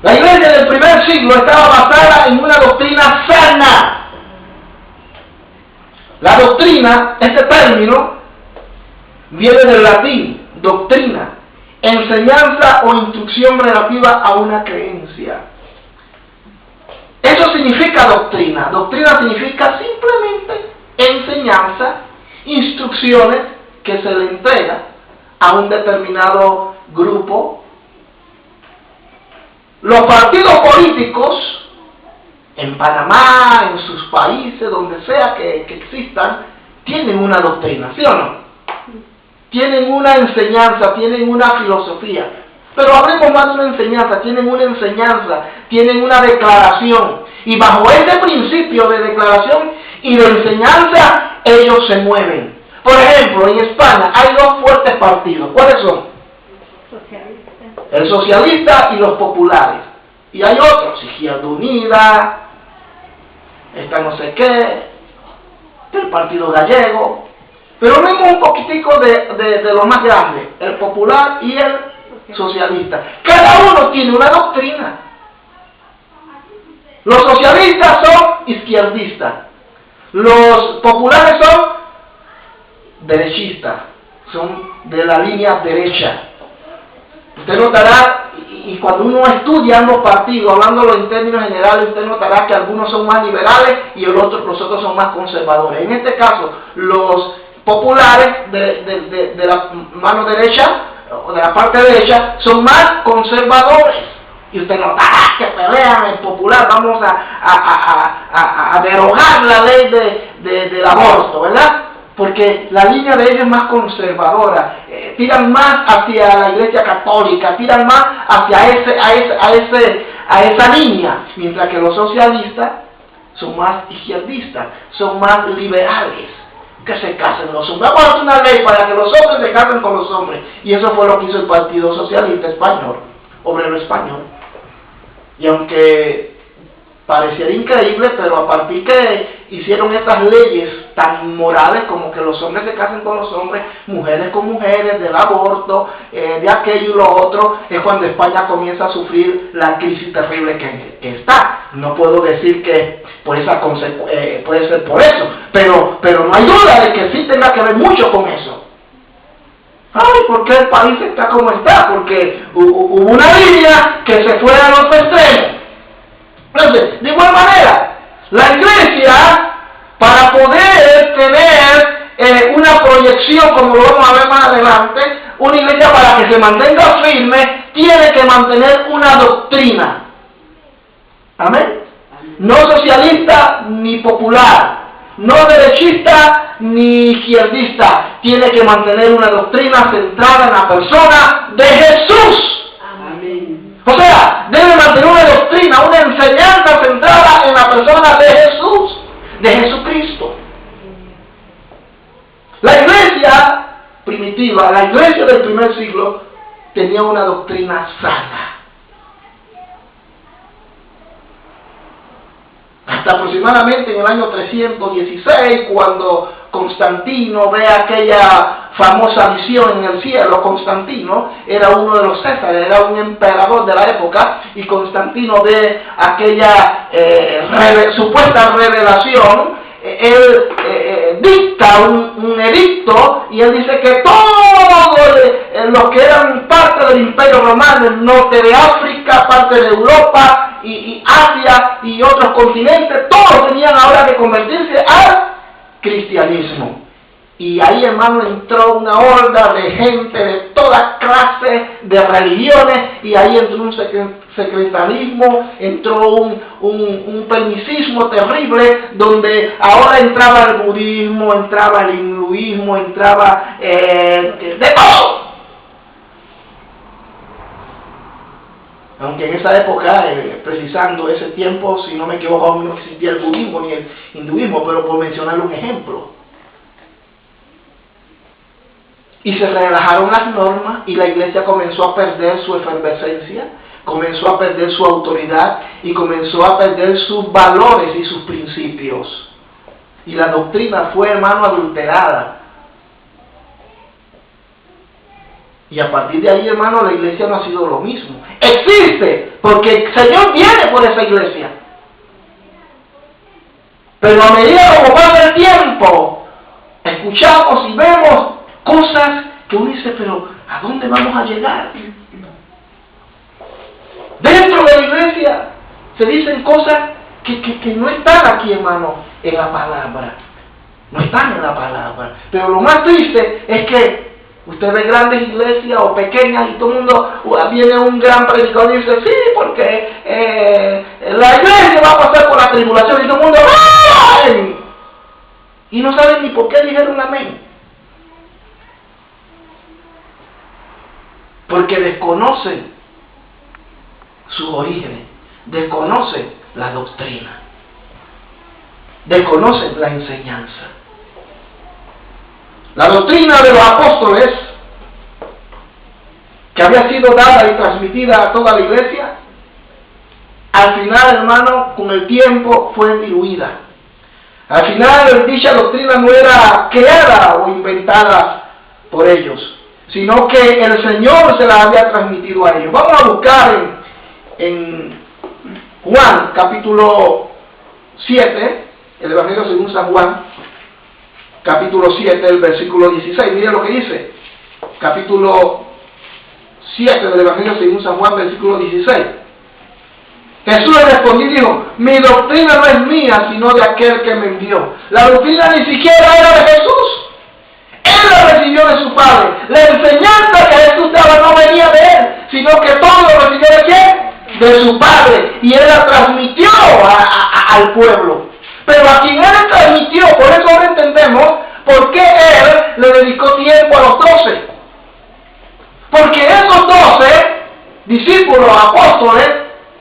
La iglesia del primer siglo estaba basada en una doctrina sana. La doctrina, este término, viene del latín, doctrina, enseñanza o instrucción relativa a una creencia. Eso significa doctrina. Doctrina significa simplemente enseñanza, instrucciones que se le entrega a un determinado grupo. Los partidos políticos en Panamá, en sus países, donde sea que existan, tienen una doctrina, ¿sí o no? Tienen una enseñanza, tienen una filosofía. Pero hablemos más de una enseñanza, tienen una declaración. Y bajo ese principio de declaración y de enseñanza, ellos se mueven. Por ejemplo, en España hay dos fuertes partidos. ¿Cuáles son? El socialista y los populares. Y hay otros, Izquierda Unida, esta no sé qué, el Partido Gallego. Pero vemos un poquitico de lo más grande, el popular y el socialista. Cada uno tiene una doctrina. Los socialistas son izquierdistas. Los populares son derechistas. Son de la línea derecha. Usted notará, y cuando uno estudia ambos partidos, hablándolo en términos generales, usted notará que algunos son más liberales y los otros son más conservadores. En este caso, los populares de la mano derecha, o de la parte derecha, son más conservadores. Y usted notará que pelean el popular, vamos a derogar la ley del aborto, ¿verdad? Porque la línea de ellos es más conservadora, tiran más hacia la iglesia católica, tiran más hacia esa línea, mientras que los socialistas son más izquierdistas, son más liberales. Que se casen los hombres. Vamos a hacer una ley para que los hombres se casen con los hombres. Y eso fue lo que hizo el Partido Socialista Español, Obrero Español. Y aunque pareciera increíble, pero a partir que hicieron estas leyes tan inmorales como que los hombres se casen con los hombres, mujeres con mujeres, del aborto, de aquello y lo otro, es cuando España comienza a sufrir la crisis terrible que está. No puedo decir que por esa puede ser por eso, pero no hay duda de que sí tenga que ver mucho con eso. Ay, ¿por qué el país está como está? Porque hubo una línea que se fue a los extremos. Entonces, de igual manera, la iglesia, para poder tener una proyección, como lo vamos a ver más adelante, una iglesia para que se mantenga firme, tiene que mantener una doctrina. ¿Amén? No socialista ni popular, no derechista ni izquierdista, tiene que mantener una doctrina centrada en la persona de Jesús. Amén. O sea, debe mantener una doctrina, una enseñanza centrada en la persona de Jesús, de Jesucristo. La iglesia primitiva, la iglesia del primer siglo, tenía una doctrina sana. Hasta aproximadamente en el año 316, cuando Constantino ve aquella famosa visión en el cielo. Constantino era uno de los Césares, era un emperador de la época, y Constantino ve aquella supuesta revelación. Él dicta un edicto y él dice que todos los que eran parte del Imperio Romano, el norte de África, parte de Europa y Asia y otros continentes, todos tenían ahora que convertirse al cristianismo. Y ahí, hermano, entró una horda de gente de toda clase de religiones, y ahí entró un secretarismo, entró un permisismo terrible, donde ahora entraba el budismo, entraba el hinduismo, entraba de todo. Aunque en esa época, precisando ese tiempo, si no me equivoco, aún no existía el budismo ni el hinduismo, pero por mencionarle un ejemplo. Y se relajaron las normas y la iglesia comenzó a perder su efervescencia, comenzó a perder su autoridad y comenzó a perder sus valores y sus principios. Y la doctrina fue, hermano, adulterada. Y a partir de ahí, hermano, la iglesia no ha sido lo mismo. Existe, porque el Señor viene por esa iglesia. Pero a medida que pasa el tiempo, escuchamos y vemos cosas que uno dice, pero ¿a dónde vamos a llegar? Dentro de la iglesia se dicen cosas que no están aquí, hermano, en la palabra. No están en la palabra. Pero lo más triste es que usted ve grandes iglesias o pequeñas y todo el mundo, viene un gran predicador y dice, sí, porque la iglesia va a pasar por la tribulación, y todo el mundo, ¡ay! Y no saben ni por qué dijeron amén. Porque desconocen sus orígenes, desconocen la doctrina, desconocen la enseñanza. La doctrina de los apóstoles, que había sido dada y transmitida a toda la iglesia, al final, hermano, con el tiempo fue diluida. Al final, dicha doctrina no era creada o inventada por ellos, sino que el Señor se la había transmitido a ellos. Vamos a buscar en Juan, capítulo 7, el Evangelio según San Juan, capítulo 7, el versículo 16. Mira lo que dice. Capítulo 7 del Evangelio según San Juan, versículo 16. Jesús le respondió y dijo, mi doctrina no es mía, sino de aquel que me envió. La doctrina ni siquiera era de Jesús. Él la recibió de su Padre. La enseñanza que Jesús daba no venía de él, sino que todo lo recibió de quién? De su Padre. Y él la transmitió al pueblo. Pero a quien él la transmitió, por eso ahora entendemos por qué él le dedicó tiempo a los 12. Porque esos 12 discípulos, apóstoles,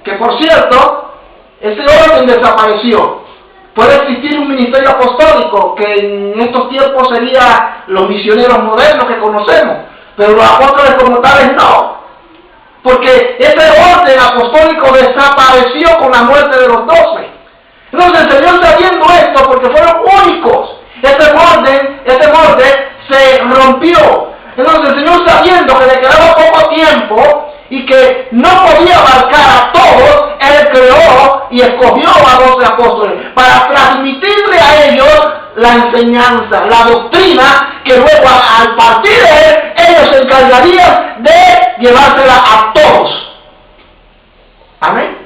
que por cierto, ese orden desapareció. Puede existir un ministerio apostólico que en estos tiempos sería los misioneros modernos que conocemos, pero los apóstoles como tales no, porque ese orden apostólico desapareció con la muerte de los 12. Entonces el Señor, sabiendo esto, porque fueron únicos, ese molde se rompió. Entonces el Señor, sabiendo que le quedaba poco tiempo y que no podía abarcar a todos, Él creó y escogió a 12 apóstoles para transmitirle a ellos la enseñanza, la doctrina, que luego al partir de Él, ellos se encargarían de llevársela a todos. Amén.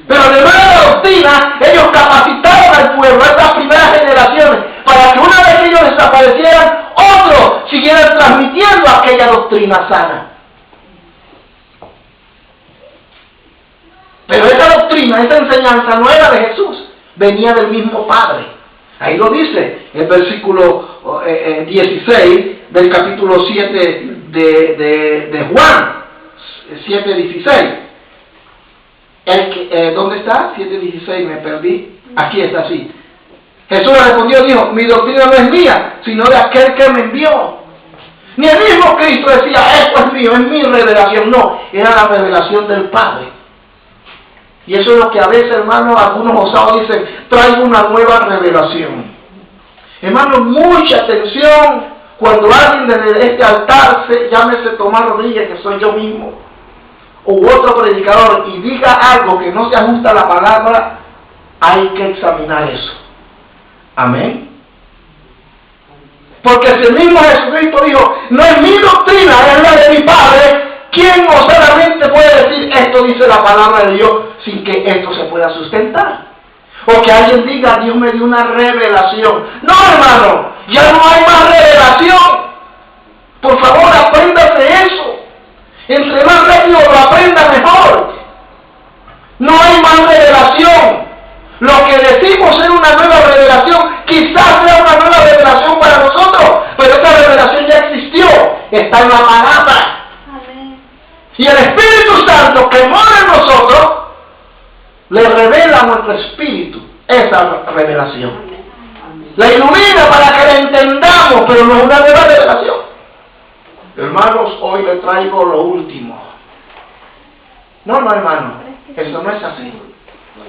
Pero además de la doctrina, ellos capacitaron al pueblo, a estas primeras generaciones, para que una vez que ellos desaparecieran, otros siguieran transmitiendo aquella doctrina sana. Pero esa doctrina, esa enseñanza no era de Jesús, venía del mismo Padre. Ahí lo dice el versículo 16 del capítulo 7 de Juan, 7:16. ¿Dónde está? 7:16, me perdí. Aquí está, así. Jesús le respondió y dijo, mi doctrina no es mía, sino de aquel que me envió. Ni el mismo Cristo decía, esto es mío, es mi revelación. No, era la revelación del Padre. Y eso es lo que a veces, hermanos, algunos osados dicen, traigo una nueva revelación. Hermanos, mucha atención, Cuando alguien desde este altar, llámese Tomás Rodríguez, que soy yo mismo, u otro predicador, y diga algo que no se ajusta a la palabra, hay que examinar eso. Amén. Porque si el mismo Jesucristo dijo, no es mi doctrina, es la de mi Padre, ¿quién osadamente puede decir esto dice la palabra de Dios sin que esto se pueda sustentar? O que alguien diga, Dios me dio una revelación. No, hermano, ya no hay más revelación. Por favor, apréndase eso. Entre más rápido lo aprenda, mejor. No hay más revelación. Lo que decimos es una nueva revelación, quizás sea una nueva revelación para nosotros, pero esta revelación ya existió, está en la palabra. Amén. Y el Espíritu Santo que mora en nosotros, le revela a nuestro espíritu esa revelación. Amén. La ilumina para que la entendamos, pero no es una nueva revelación. Hermanos, hoy les traigo lo último. No, hermano, eso no es así.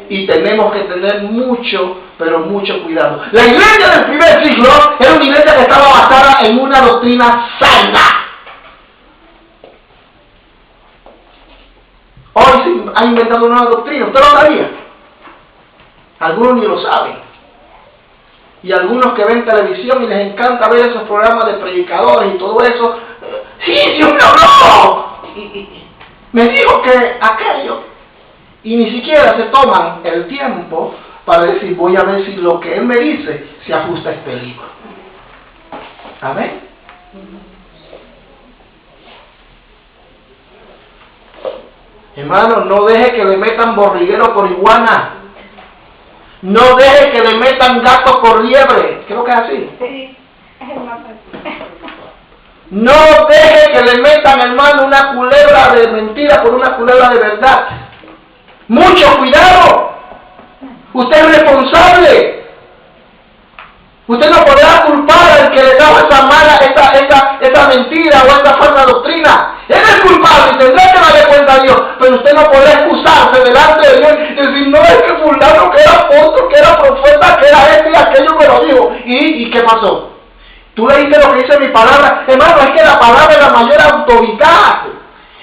Y tenemos que tener mucho, pero mucho cuidado. La iglesia del primer siglo era una iglesia que estaba basada en una doctrina sana. Hoy se ha inventado una nueva doctrina, ¿usted lo sabía? Algunos ni lo saben. Y algunos que ven televisión y les encanta ver esos programas de predicadores y todo eso. Sí, Dios me habló. Me dijo que aquello. Y ni siquiera se toman el tiempo para decir, voy a ver si lo que Él me dice se ajusta a este libro. Amén. Hermano, no deje que le metan borriguero por iguana. No deje que le metan gato por liebre. Creo que es así. Sí, es el más fácil. No deje que le metan, hermano, una culebra de mentira por una culebra de verdad. Mucho cuidado. Usted es responsable. Usted no podrá culpar al que le da esa mentira o esa falsa doctrina. Él es culpable y tendrá que darle cuenta a Dios. Pero usted no podrá excusarse delante de Dios y decir, no, es que fulano, que era apóstol, que era profeta, que era este y aquello me lo dijo. ¿Y qué pasó? Tú leíste lo que dice mi palabra. Hermano, es que la palabra es la mayor autoridad.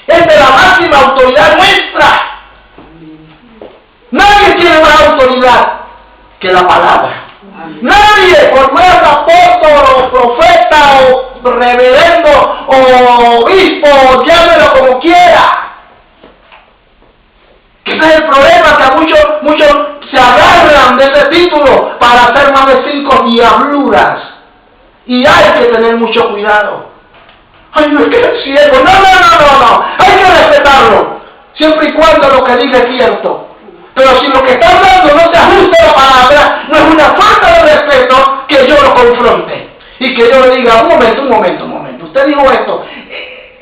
Es de la máxima autoridad nuestra. Nadie tiene más autoridad que la palabra. Nadie, por más apóstol o profeta o reverendo o obispo, llámelo como quiera. Ese es el problema, que muchos se agarran de ese título para hacer más de 5 diabluras. Y hay que tener mucho cuidado. Ay, no es que es ciego. No. Hay que respetarlo. Siempre y cuando lo que diga es cierto. Pero si lo que está hablando no se ajusta a la palabra, no es una falta de respeto que yo lo confronte. Y que yo le diga, un momento. Usted dijo esto.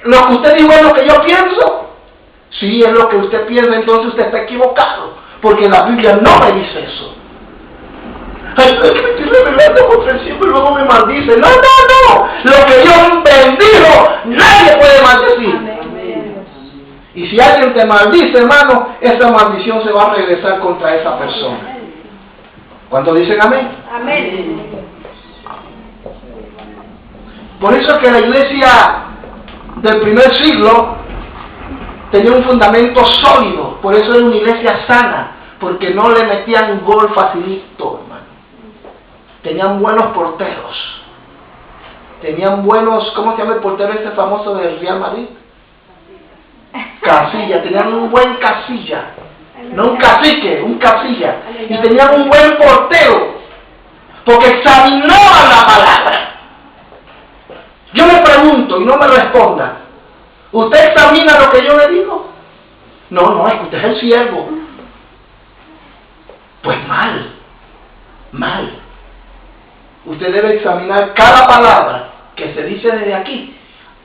¿Lo que usted dijo es lo que yo pienso? Si es lo que usted piensa, entonces usted está equivocado. Porque la Biblia no me dice eso. Ay, es que me estoy rebelando contra el cielo y luego me maldice. No. Lo que Dios bendijo, nadie puede maldecir. Y si alguien te maldice, hermano, esa maldición se va a regresar contra esa persona. ¿Cuántos dicen amén? Amén. Por eso es que la iglesia del primer siglo tenía un fundamento sólido. Por eso era una iglesia sana. Porque no le metían gol facilito, hermano. Tenían buenos porteros. Tenían buenos, ¿cómo se llama el portero ese famoso del Real Madrid? Casilla, tenían un buen Casilla, no un cacique, un Casilla, y tenían un buen portero, porque examinaban la palabra. Yo le pregunto y no me responda, ¿usted examina lo que yo le digo? No, es que usted es el siervo. Pues mal. Usted debe examinar cada palabra que se dice desde aquí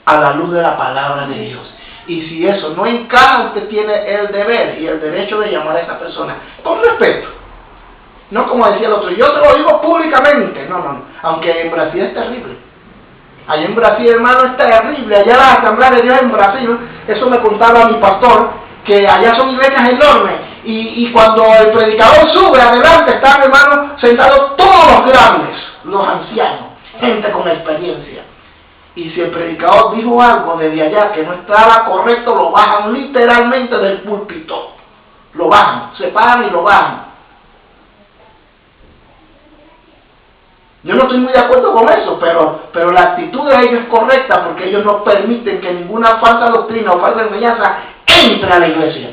a la luz de la palabra de Dios. Y si eso no encaja, usted tiene el deber y el derecho de llamar a esa persona con respeto. No como decía el otro, yo te lo digo públicamente. No. Aunque en Brasil es terrible. Allá en Brasil, hermano, es terrible. Allá la Asamblea de Dios en Brasil, eso me contaba mi pastor, que allá son iglesias enormes. Y cuando el predicador sube adelante, están, hermano, sentados todos los grandes, los ancianos, gente con experiencia. Y si el predicador dijo algo desde allá que no estaba correcto, lo bajan literalmente del púlpito. Lo bajan, se paran y lo bajan. Yo no estoy muy de acuerdo con eso, pero la actitud de ellos es correcta porque ellos no permiten que ninguna falsa doctrina o falsa enseñanza entre a la iglesia.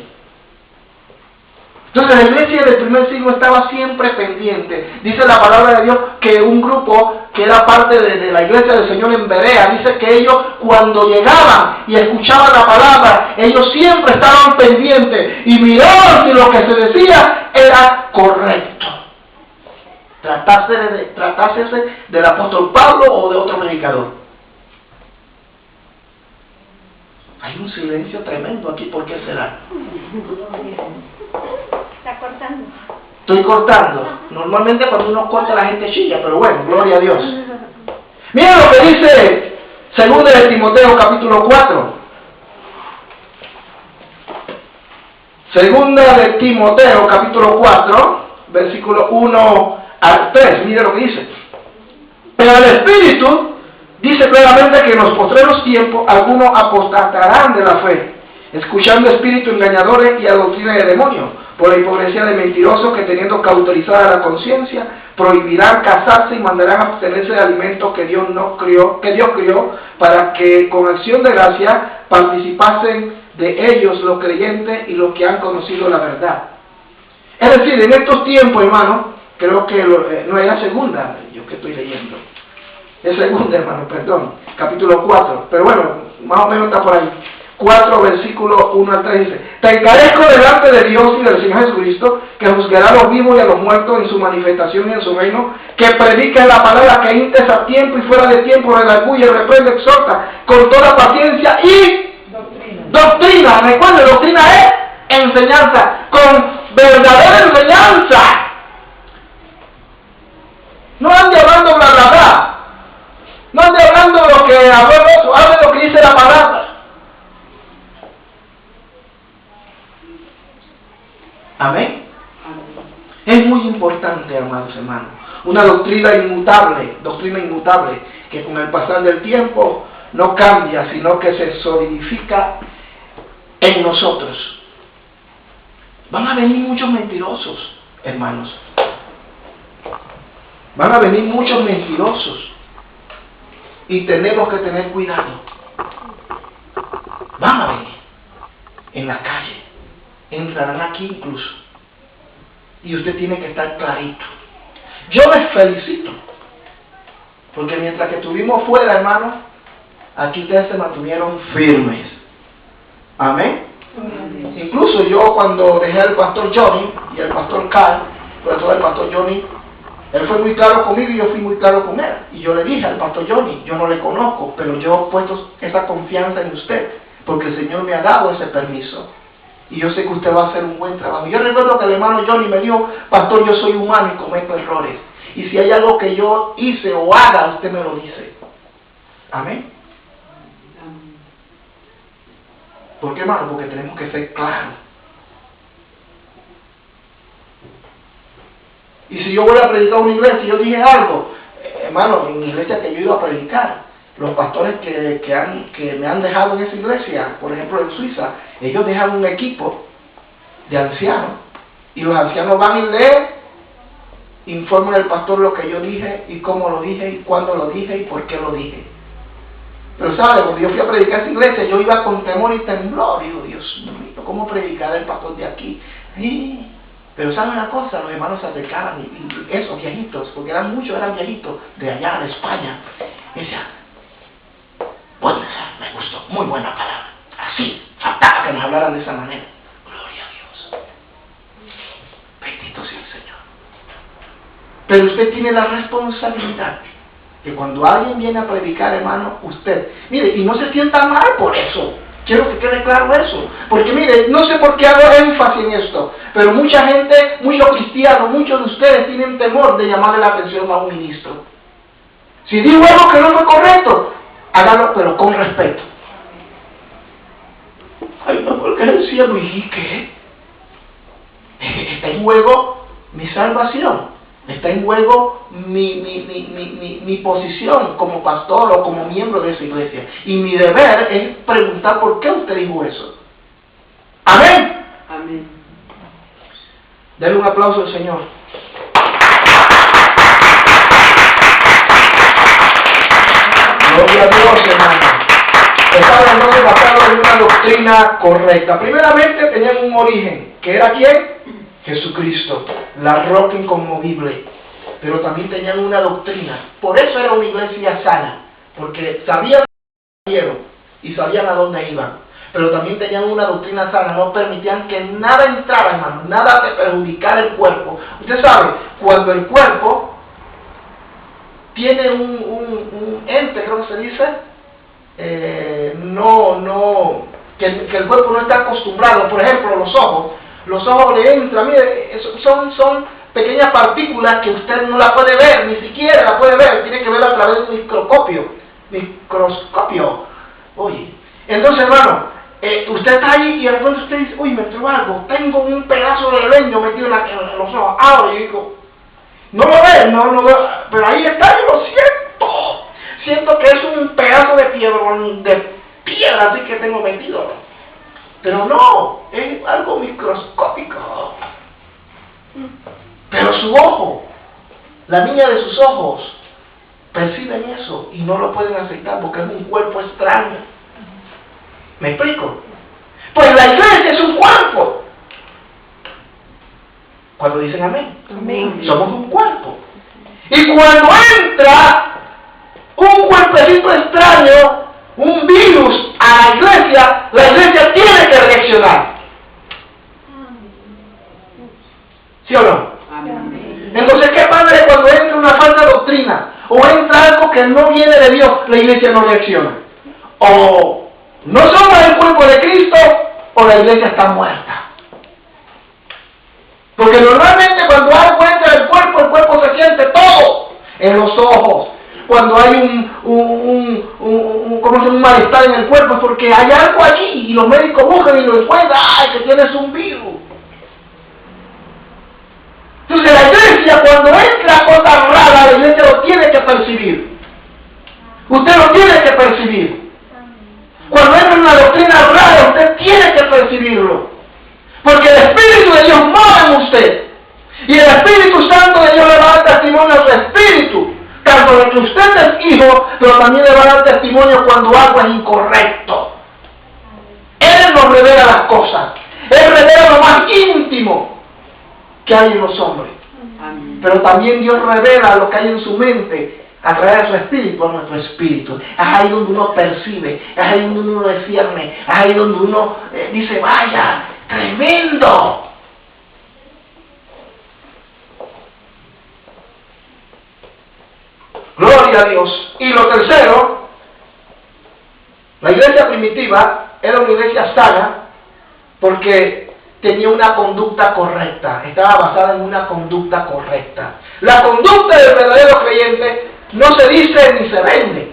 Entonces la iglesia del primer siglo estaba siempre pendiente. Dice la palabra de Dios que un grupo que era parte de la iglesia del Señor en Berea, dice que ellos cuando llegaban y escuchaban la palabra, ellos siempre estaban pendientes y miraban si lo que se decía era correcto. Tratase del apóstol Pablo o de otro predicador. Hay un silencio tremendo aquí, ¿por qué será? Está cortando. Estoy cortando. Normalmente cuando uno corta la gente chilla, pero bueno, gloria a Dios. Miren lo que dice 2 de Timoteo capítulo 4. 2 de Timoteo capítulo 4, versículo 1 al 3. Miren lo que dice. Pero el Espíritu dice claramente que en los postreros tiempos algunos apostatarán de la fe, escuchando espíritus engañadores y a doctrina de demonios, por la hipocresía de mentirosos que teniendo cauterizada la conciencia, prohibirán casarse y mandarán abstenerse de alimentos que Dios crió, para que con acción de gracia participasen de ellos los creyentes y los que han conocido la verdad. Es decir, en estos tiempos, hermano, creo que no es la segunda, yo que estoy leyendo. Es segunda, hermano, perdón, capítulo 4, pero bueno, más o menos está por ahí. 4, versículo 1 al 3 dice: Te encarezco delante de Dios y del Señor Jesucristo, que juzgará a los vivos y a los muertos en su manifestación y en su reino, que predique la palabra, que intes a tiempo y fuera de tiempo, redarguye, reprende, exhorta, con toda paciencia y doctrina. Recuerden, doctrina es enseñanza, con verdadera enseñanza. No ande hablando bla bla bla. No ande hablando de lo que habló el otro, hable de lo que dice la palabra. Amén. Es muy importante, amados hermanos, una doctrina inmutable, que con el pasar del tiempo no cambia, sino que se solidifica en nosotros. Van a venir muchos mentirosos, hermanos. Van a venir muchos mentirosos. Y tenemos que tener cuidado. Van a venir en la calle. Entrarán aquí incluso. Y usted tiene que estar clarito. Yo les felicito. Porque mientras que estuvimos fuera, hermano, aquí ustedes se mantuvieron firmes. Amén. Incluso yo cuando dejé al pastor Johnny y al pastor Carl, sobre todo el pastor Johnny, él fue muy claro conmigo y yo fui muy claro con él. Y yo le dije al pastor Johnny, yo no le conozco, pero yo he puesto esa confianza en usted, porque el Señor me ha dado ese permiso. Y yo sé que usted va a hacer un buen trabajo. Yo recuerdo que el hermano Johnny me dijo: pastor, yo soy humano y cometo errores. Y si hay algo que yo hice o haga, usted me lo dice. Amén. ¿Por qué, hermano? Porque tenemos que ser claros. Y si yo voy a predicar a una iglesia y yo dije algo, hermano, en la iglesia que yo iba a predicar, los pastores que me han dejado en esa iglesia, por ejemplo en Suiza, ellos dejan un equipo de ancianos y los ancianos van y leen, informan al pastor lo que yo dije y cómo lo dije y cuándo lo dije y por qué lo dije. Pero sabe, cuando yo fui a predicar a esa iglesia, yo iba con temor y temblor. Digo, Dios mío, ¿cómo predicar el pastor de aquí? Pero ¿sabe una cosa? Los hermanos se acercaban y esos viejitos, porque eran viejitos de allá, de España, y decían: bueno, me gustó, muy buena palabra. Así, faltaba que nos hablaran de esa manera. Gloria a Dios. Bendito sea el Señor. Pero usted tiene la responsabilidad que cuando alguien viene a predicar, hermano, usted, mire, y no se sienta mal por eso. Quiero que quede claro eso. Porque mire, no sé por qué hago énfasis en esto, pero mucha gente, muchos cristianos, muchos de ustedes tienen temor de llamarle la atención a un ministro. Si digo algo que no fue correcto, hágalo, pero con respeto. Ay, no, porque es el cielo. ¿Y qué? Está en juego mi salvación. Está en juego mi posición como pastor o como miembro de esa iglesia. Y mi deber es preguntar por qué usted dijo eso. Amén. Amén. Denle un aplauso al Señor. Gloria a Dios, hermano. Estaba entonces basado en una doctrina correcta. Primeramente tenían un origen, que era ¿quién? Jesucristo, la roca inconmovible. Pero también tenían una doctrina. Por eso era una iglesia sana, porque sabían y sabían a dónde iban. Pero también tenían una doctrina sana, no permitían que nada entrara, hermano, nada de perjudicar el cuerpo. Usted sabe, cuando el cuerpo tiene un ente, creo que se dice, que el cuerpo no está acostumbrado, por ejemplo, los ojos le entran, mire, son pequeñas partículas que usted no la puede ver, ni siquiera la puede ver, tiene que verla a través de un microscopio. Oye, entonces, hermano, usted está ahí y de repente usted dice, uy, me entró algo, tengo un pedazo de leño metido en los ojos. Ahora yo digo, no lo veo, no lo veo, pero ahí está, yo lo siento que es un pedazo de piedra así que tengo metido. Pero no, es algo microscópico. Pero su ojo, la niña de sus ojos, perciben eso y no lo pueden aceptar porque es un cuerpo extraño. ¿Me explico? Pues la iglesia es un cuerpo. Cuando dicen amén, Amén. somos un cuerpo. Y cuando entra un cuerpecito extraño, un virus a la iglesia tiene que reaccionar. ¿Sí o no? Amén. Entonces, ¿qué pasa cuando entra una falsa doctrina o entra algo que no viene de Dios? La iglesia no reacciona. O no somos el cuerpo de Cristo o la iglesia está muerta. Porque normalmente cuando algo entra en el cuerpo se siente todo en los ojos. Cuando hay un malestar en el cuerpo es porque hay algo allí y los médicos buscan y lo encuentran. ¡Ay, que tienes un virus! Entonces la iglesia, cuando entra cosas raras, la iglesia lo tiene que percibir. Usted lo tiene que percibir. Cuando entra una doctrina rara, usted tiene que percibirlo. Porque el Espíritu de Dios mora en usted. Y el Espíritu Santo de Dios le va a dar testimonio a su espíritu. Tanto de que usted es hijo, pero también le va a dar testimonio cuando algo es incorrecto. Él nos revela las cosas. Él revela lo más íntimo que hay en los hombres. Amén. Pero también Dios revela lo que hay en su mente a través de su espíritu, a nuestro espíritu. Es ahí donde uno percibe, es ahí donde uno discierne, es ahí donde uno dice, vaya, tremendo. Gloria a Dios. Y lo tercero, la iglesia primitiva era una iglesia sana porque tenía una conducta correcta, estaba basada en una conducta correcta. La conducta del verdadero creyente no se dice ni se vende,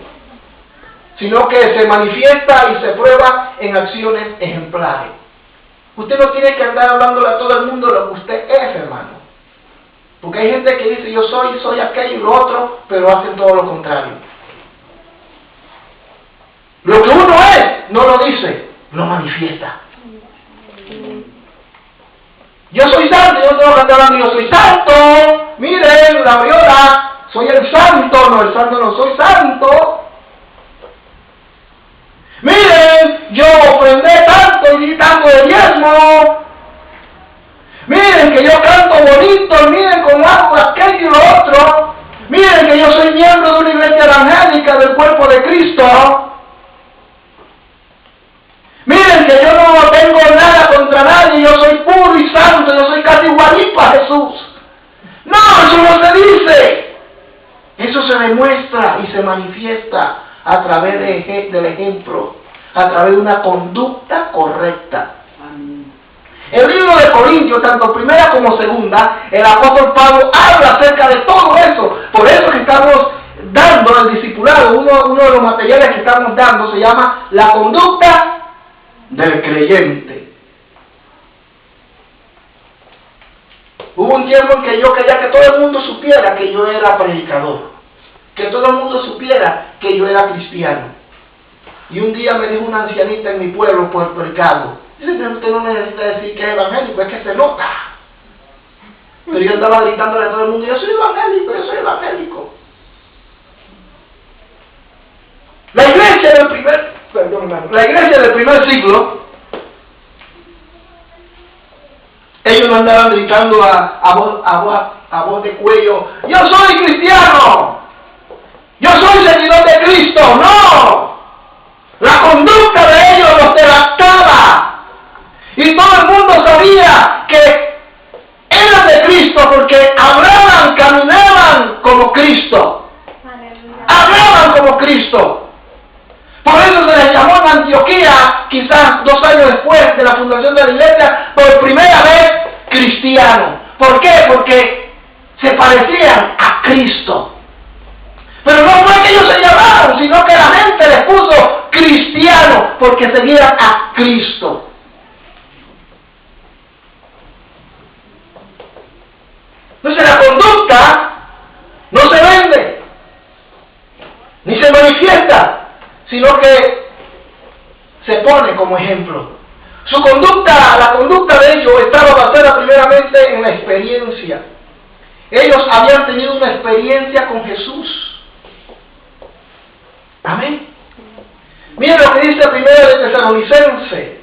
sino que se manifiesta y se prueba en acciones ejemplares. Usted no tiene que andar hablándole a todo el mundo lo que usted es, hermano. Porque hay gente que dice, yo soy aquello y lo otro, pero hacen todo lo contrario. Lo que uno es, no lo dice, lo manifiesta. Yo soy santo, yo no tengo que andar hablando, yo soy santo. Miren, la viola, soy el santo, no, el santo no, soy santo. Miren, yo ofrendé tanto y di tanto de diezmo. Miren que yo canto bonito, miren cómo hago aquello y lo otro. Miren que yo soy miembro de una iglesia evangélica del cuerpo de Cristo. Miren que yo no tengo nada contra nadie, yo soy puro y santo, yo soy casi igualito a Jesús. No, eso no se dice. Eso se demuestra y se manifiesta a través del ejemplo, a través de una conducta correcta. Amén. El libro de Corintios, tanto primera como segunda, el apóstol Pablo habla acerca de todo eso. Por eso que estamos dando al discipulado, uno de los materiales que estamos dando se llama la conducta del creyente. Hubo un tiempo en que yo quería que todo el mundo supiera que yo era predicador, que todo el mundo supiera que yo era cristiano. Y un día me dijo una ancianita en mi pueblo, Puerto Rico, dice, usted no necesita decir que es evangélico, es que se nota. Pero yo andaba gritándole a todo el mundo, yo soy evangélico, yo soy evangélico. La iglesia del primer siglo, ellos no andaban gritando a voz de cuello, yo soy cristiano, yo soy seguidor de Cristo. No, la conducta de ellos los delactaba y todo el mundo sabía que eran de Cristo porque hablaban, caminaban como Cristo, hablaban como Cristo. Por eso se les llamó en Antioquía, quizás 2 años después de la fundación de la iglesia, por primera vez cristiano. ¿Por qué? Porque se parecían a Cristo. Pero no fue que ellos se llamaron, sino que la gente les puso cristiano, porque seguían a Cristo. Entonces la conducta no se vende, ni se manifiesta, sino que se pone como ejemplo. Su conducta, la conducta de ellos estaba basada primeramente en la experiencia. Ellos habían tenido una experiencia con Jesús. Amén. Miren lo que dice primero de Tesalonicenses.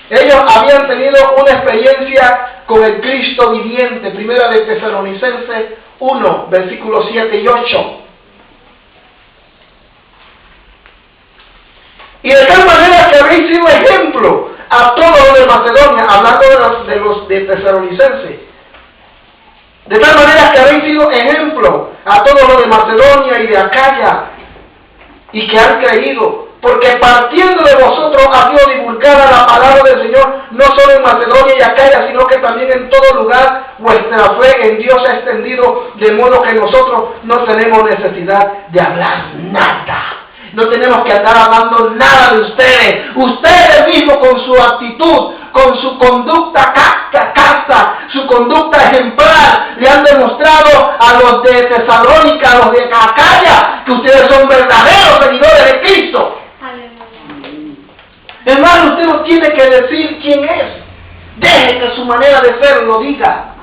Ellos habían tenido una experiencia con el Cristo viviente. Primera de Tesalonicenses 1, versículos 7 y 8. Y de tal manera que habéis sido ejemplo a todos los de Macedonia, hablando de los de Tesalonicenses. De tal manera que habéis sido ejemplo a todos los de Macedonia y de Acaya, y que han creído, porque partiendo de vosotros ha sido divulgada la palabra del Señor, no solo en Macedonia y Acaya, sino que también en todo lugar vuestra fe en Dios ha extendido, de modo que nosotros no tenemos necesidad de hablar nada. No tenemos que andar hablando nada de ustedes. Ustedes mismos con su actitud, con su conducta casta, su conducta ejemplar, le han demostrado a los de Tesalónica, a los de Acaya, que ustedes son verdaderos seguidores de Cristo. Hermano, usted no tiene que decir quién es. Deje que su manera de ser lo diga.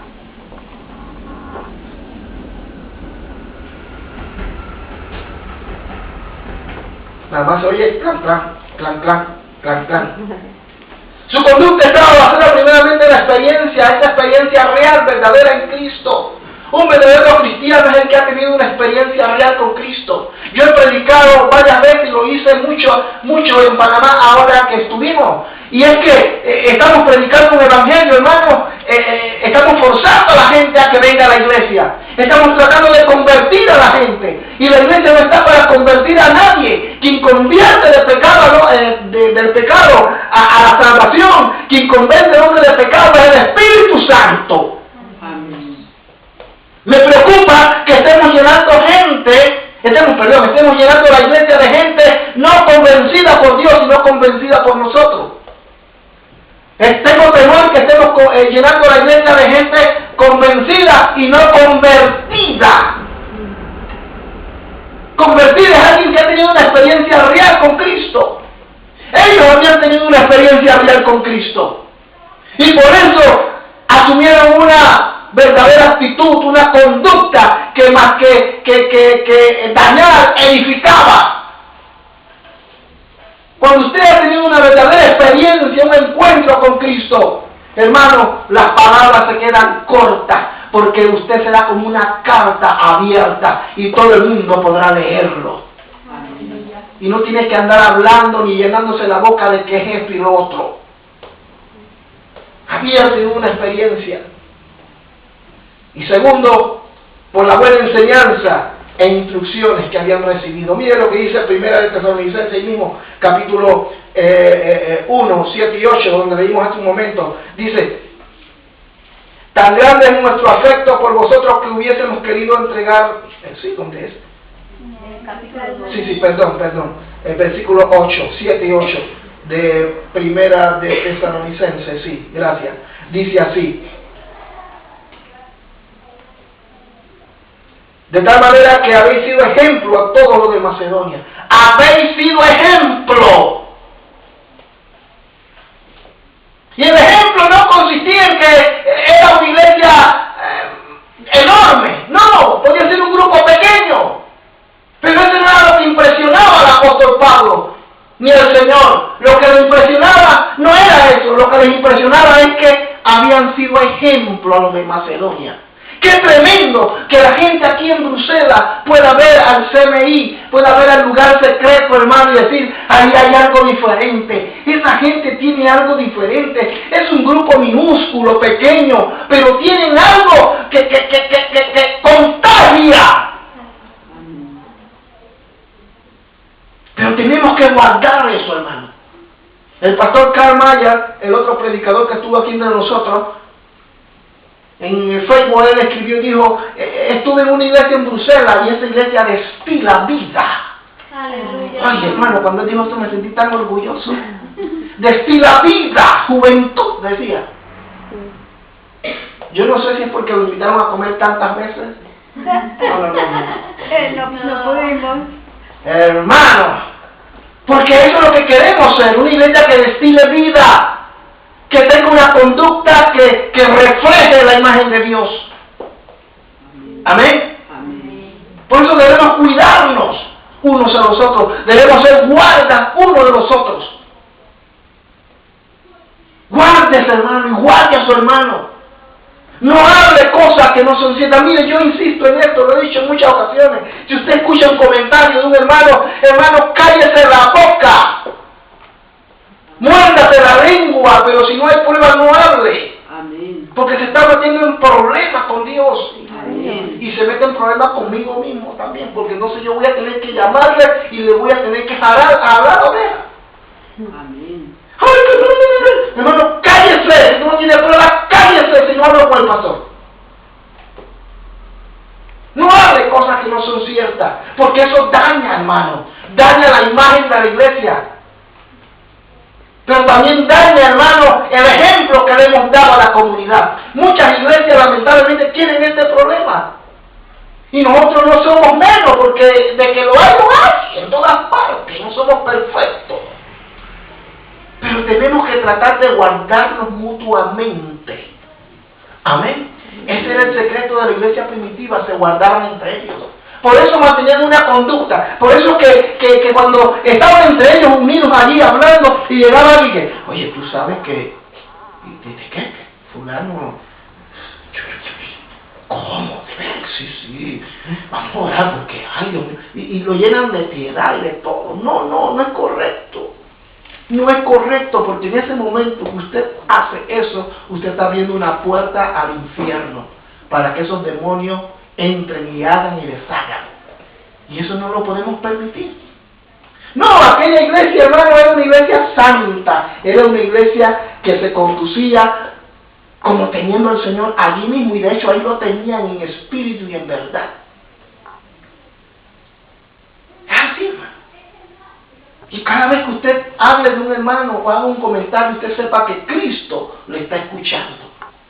Nada más oye clan, clan, clan, clan, clan, clan. Su conducta estaba basada primeramente en la experiencia, esta experiencia real, verdadera en Cristo. Un verdadero cristiano es el que ha tenido una experiencia real con Cristo. Yo he predicado varias veces y lo hice mucho en Panamá ahora que estuvimos. Y es que estamos predicando un evangelio, hermano. Estamos forzando a la gente a que venga a la iglesia. Estamos tratando de convertir a la gente. Y la iglesia no está para convertir a nadie. Quien convierte del pecado, del pecado a la salvación, quien convierte al hombre del pecado es el Espíritu Santo. Amén. Me preocupa que estemos llenando estemos llenando la iglesia de gente no convencida por Dios, sino convencida por nosotros. Tengo temor que estemos llenando la iglesia de gente convencida y no convertida. Convertida es alguien que ha tenido una experiencia real con Cristo. Ellos habían tenido una experiencia real con Cristo. Y por eso asumieron una verdadera actitud, una conducta que más que dañar, edificaba. Cuando usted ha tenido una verdadera experiencia, un encuentro con Cristo, hermano, las palabras se quedan cortas, porque usted será como una carta abierta y todo el mundo podrá leerlo. Y no tiene que andar hablando ni llenándose la boca de que es esto y lo otro. Había tenido una experiencia. Y segundo, por la buena enseñanza e instrucciones que habían recibido. Mire lo que dice Primera de Tesalonicenses, ahí mismo, capítulo 1, 7 y 8, donde leímos hace un momento. Dice: tan grande es nuestro afecto por vosotros que hubiésemos querido entregar... ¿Sí? ¿Dónde es? Capítulo 2. Sí, perdón. El versículo 8, 7 y 8. de Primera de Tesalonicenses, sí, gracias. Dice así: de tal manera que habéis sido ejemplo a todos los de Macedonia. Habéis sido ejemplo. Y el ejemplo no consistía en que era una iglesia enorme. No, podía ser un grupo pequeño. Pero eso no era lo que impresionaba al apóstol Pablo ni al Señor. Lo que le impresionaba no era eso. Lo que les impresionaba es que habían sido ejemplo a los de Macedonia. ¡Qué tremendo que la gente aquí en Bruselas pueda ver al CMI, pueda ver al lugar secreto, hermano, y decir, ahí hay algo diferente! Esa gente tiene algo diferente. Es un grupo minúsculo, pequeño, pero tienen algo que contagia. Pero tenemos que guardar eso, hermano. El pastor Karl Maya, el otro predicador que estuvo aquí entre nosotros, en el Facebook él escribió y dijo, estuve en una iglesia en Bruselas y esa iglesia destila vida. Aleluya. Ay, hermano, cuando él dijo esto me sentí tan orgulloso. Destila vida, juventud, decía. Yo no sé si es porque lo invitaron a comer tantas veces. No pudimos. Hermano, porque eso es lo que queremos ser, una iglesia que destile vida. Que tenga una conducta que refleje la imagen de Dios. Amén. Por eso debemos cuidarnos unos a los otros. Debemos ser guardas uno de los otros. Guárdese, hermano, y guarde a su hermano. No hable cosas que no son ciertas. Mire, yo insisto en esto, lo he dicho en muchas ocasiones. Si usted escucha un comentario de un hermano, cállese la boca. Muérdase la lengua, pero si no hay prueba, no hable. Amén. Porque se está metiendo en problemas con Dios. Amén. Y se mete en problemas conmigo mismo también, porque entonces yo voy a tener que llamarle y le voy a tener que hablar a oveja. Amén. Ay, hermano, cállese. Si no tiene prueba, cállese si no hablo con el pastor. No hable cosas que no son ciertas, porque eso daña, hermano. Daña la imagen de la iglesia. Pero también daña, hermano, el ejemplo que le hemos dado a la comunidad. Muchas iglesias lamentablemente tienen este problema. Y nosotros no somos menos, porque de que lo hay en todas partes. No somos perfectos. Pero tenemos que tratar de guardarnos mutuamente. Amén. Ese era el secreto de la iglesia primitiva, se guardaban entre ellos. Por eso mantenían una conducta. Por eso que cuando estaban entre ellos unidos allí hablando y llegaba alguien que, oye, tú sabes que, ¿de qué? Fulano, ¿cómo? Sí, vamos a orar porque, ay Dios mío, y lo llenan de piedad y de todo. No es correcto. No es correcto, porque en ese momento que usted hace eso, usted está abriendo una puerta al infierno para que esos demonios entren y hagan y deshagan. Y eso no lo podemos permitir. No, aquella iglesia, hermano, era una iglesia santa. Era una iglesia que se conducía como teniendo al Señor allí mismo. Y de hecho ahí lo tenían en espíritu y en verdad. Es así, hermano. Y cada vez que usted hable de un hermano o haga un comentario, usted sepa que Cristo le está escuchando.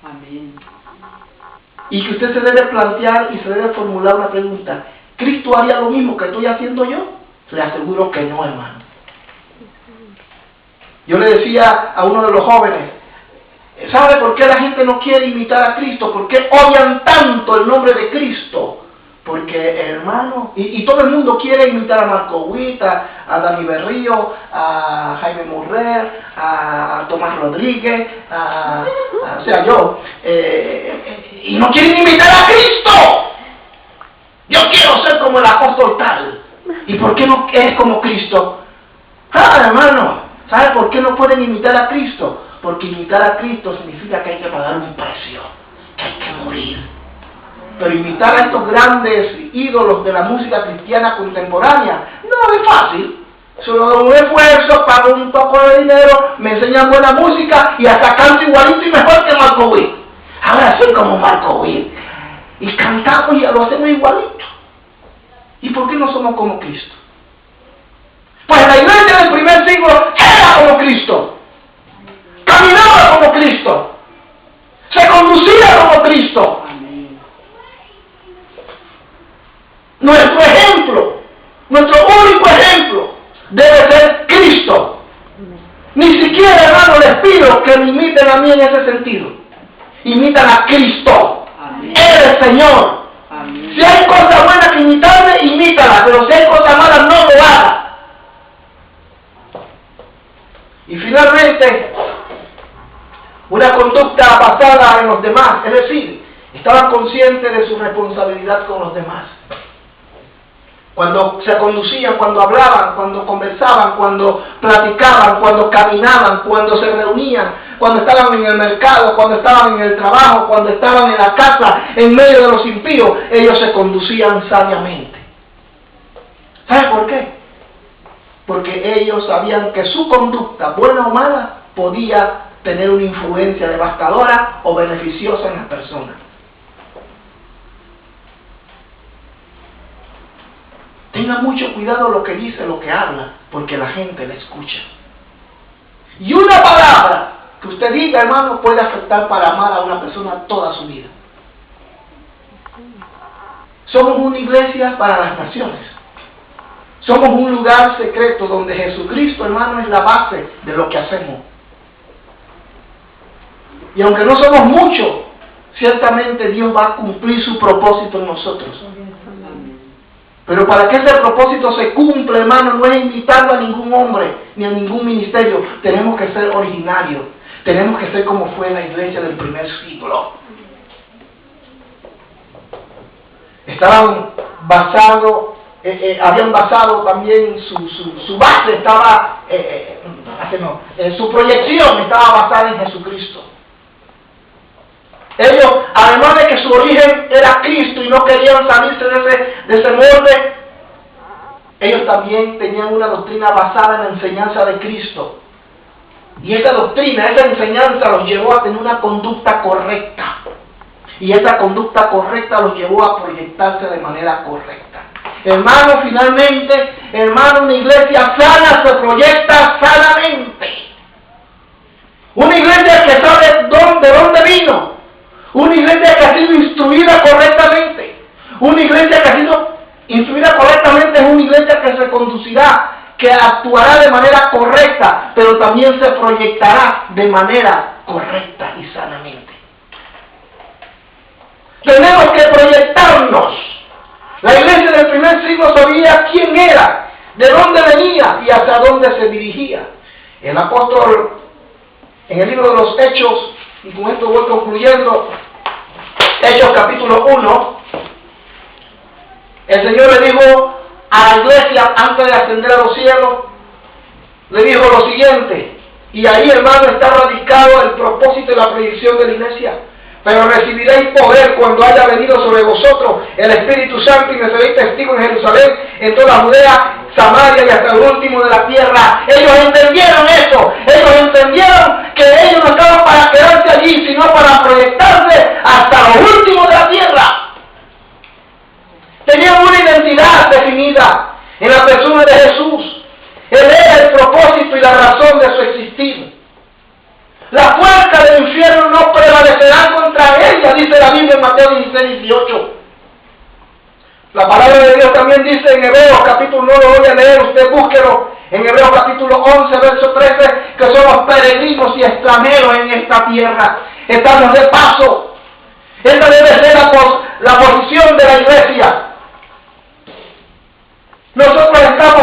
Amén. Y que usted se debe plantear y se debe formular una pregunta. ¿Cristo haría lo mismo que estoy haciendo yo? Le aseguro que no, hermano. Yo le decía a uno de los jóvenes, ¿sabe por qué la gente no quiere imitar a Cristo? ¿Por qué odian tanto el nombre de Cristo? Porque, hermano, y todo el mundo quiere imitar a Marco Witt, a Dani Berrío, a Jaime Murrer, a Tomás Rodríguez, o sea, yo, y no quieren imitar a Cristo. Yo quiero ser como el apóstol tal. ¿Y por qué no es como Cristo? Hermano, ¿sabe por qué no pueden imitar a Cristo? Porque imitar a Cristo significa que hay que pagar un precio, que hay que morir. Pero imitar a estos grandes ídolos de la música cristiana contemporánea no es fácil. Solo hago un esfuerzo, pago un poco de dinero, me enseñan buena música y hasta canto igualito y mejor que Marco Witt. Ahora soy como Marco Witt. Y cantamos y lo hacemos igualito. ¿Y por qué no somos como Cristo? Pues la iglesia del primer siglo era como Cristo, caminaba como Cristo, se conducía como Cristo. Nuestro ejemplo, nuestro único ejemplo debe ser Cristo. Ni siquiera, hermano, les pido que me imiten a mí en ese sentido. Imitan a Cristo. Amén. Él es Señor. Amén. Si hay cosas buenas que imitarme, imítala. Pero si hay cosas malas, no lo haga. Y finalmente, una conducta basada en los demás. Es decir, estaban conscientes de su responsabilidad con los demás. Cuando se conducían, cuando hablaban, cuando conversaban, cuando platicaban, cuando caminaban, cuando se reunían, cuando estaban en el mercado, cuando estaban en el trabajo, cuando estaban en la casa, en medio de los impíos, ellos se conducían sabiamente. ¿Sabe por qué? Porque ellos sabían que su conducta, buena o mala, podía tener una influencia devastadora o beneficiosa en las personas. Tenga mucho cuidado lo que dice, lo que habla, porque la gente le escucha. Y una palabra que usted diga, hermano, puede afectar para mal a una persona toda su vida. Somos una iglesia para las naciones. Somos un lugar secreto donde Jesucristo, hermano, es la base de lo que hacemos. Y aunque no somos muchos, ciertamente Dios va a cumplir su propósito en nosotros. Pero para que ese propósito se cumpla, hermano, no es invitando a ningún hombre ni a ningún ministerio. Tenemos que ser originarios. Tenemos que ser como fue la iglesia del primer siglo. Estaban basados, habían basado también su base, estaba, su proyección estaba basada en Jesucristo. Ellos, además de que su origen era Cristo y no querían salirse de ese molde, ellos también tenían una doctrina basada en la enseñanza de Cristo. Y esa doctrina, esa enseñanza los llevó a tener una conducta correcta. Y esa conducta correcta los llevó a proyectarse de manera correcta. Hermano, finalmente, hermano, una iglesia sana se proyecta sanamente. Una iglesia que sabe de dónde vino. Una iglesia que ha sido instruida correctamente. Una iglesia que ha sido instruida correctamente es una iglesia que se conducirá, que actuará de manera correcta, pero también se proyectará de manera correcta y sanamente. Tenemos que proyectarnos. La iglesia del primer siglo sabía quién era, de dónde venía y hacia dónde se dirigía. El apóstol, en el libro de los Hechos, y con esto voy concluyendo, Hechos capítulo 1, el Señor le dijo a la iglesia antes de ascender a los cielos, le dijo lo siguiente, y ahí, hermano, está radicado el propósito y la proyección de la iglesia. Pero recibiréis poder cuando haya venido sobre vosotros el Espíritu Santo y me seréis testigos en Jerusalén, en toda Judea, Samaria y hasta el último de la tierra. Ellos entendieron eso. Ellos entendieron que ellos no estaban para quedarse allí, sino para proyectarse hasta lo último de la tierra. Tenían una identidad definida en la persona de Jesús. Él era el propósito y la razón de su existir. La puerta del infierno no prevalecerá contra ella, dice la Biblia en Mateo 16, 18. La palabra de Dios también dice en Hebreos capítulo 9, lo voy a leer, usted búsquelo, en Hebreos capítulo 11, verso 13, que somos peregrinos y extranjeros en esta tierra. Estamos de paso. Esta debe ser la posición de la iglesia. Nosotros estamos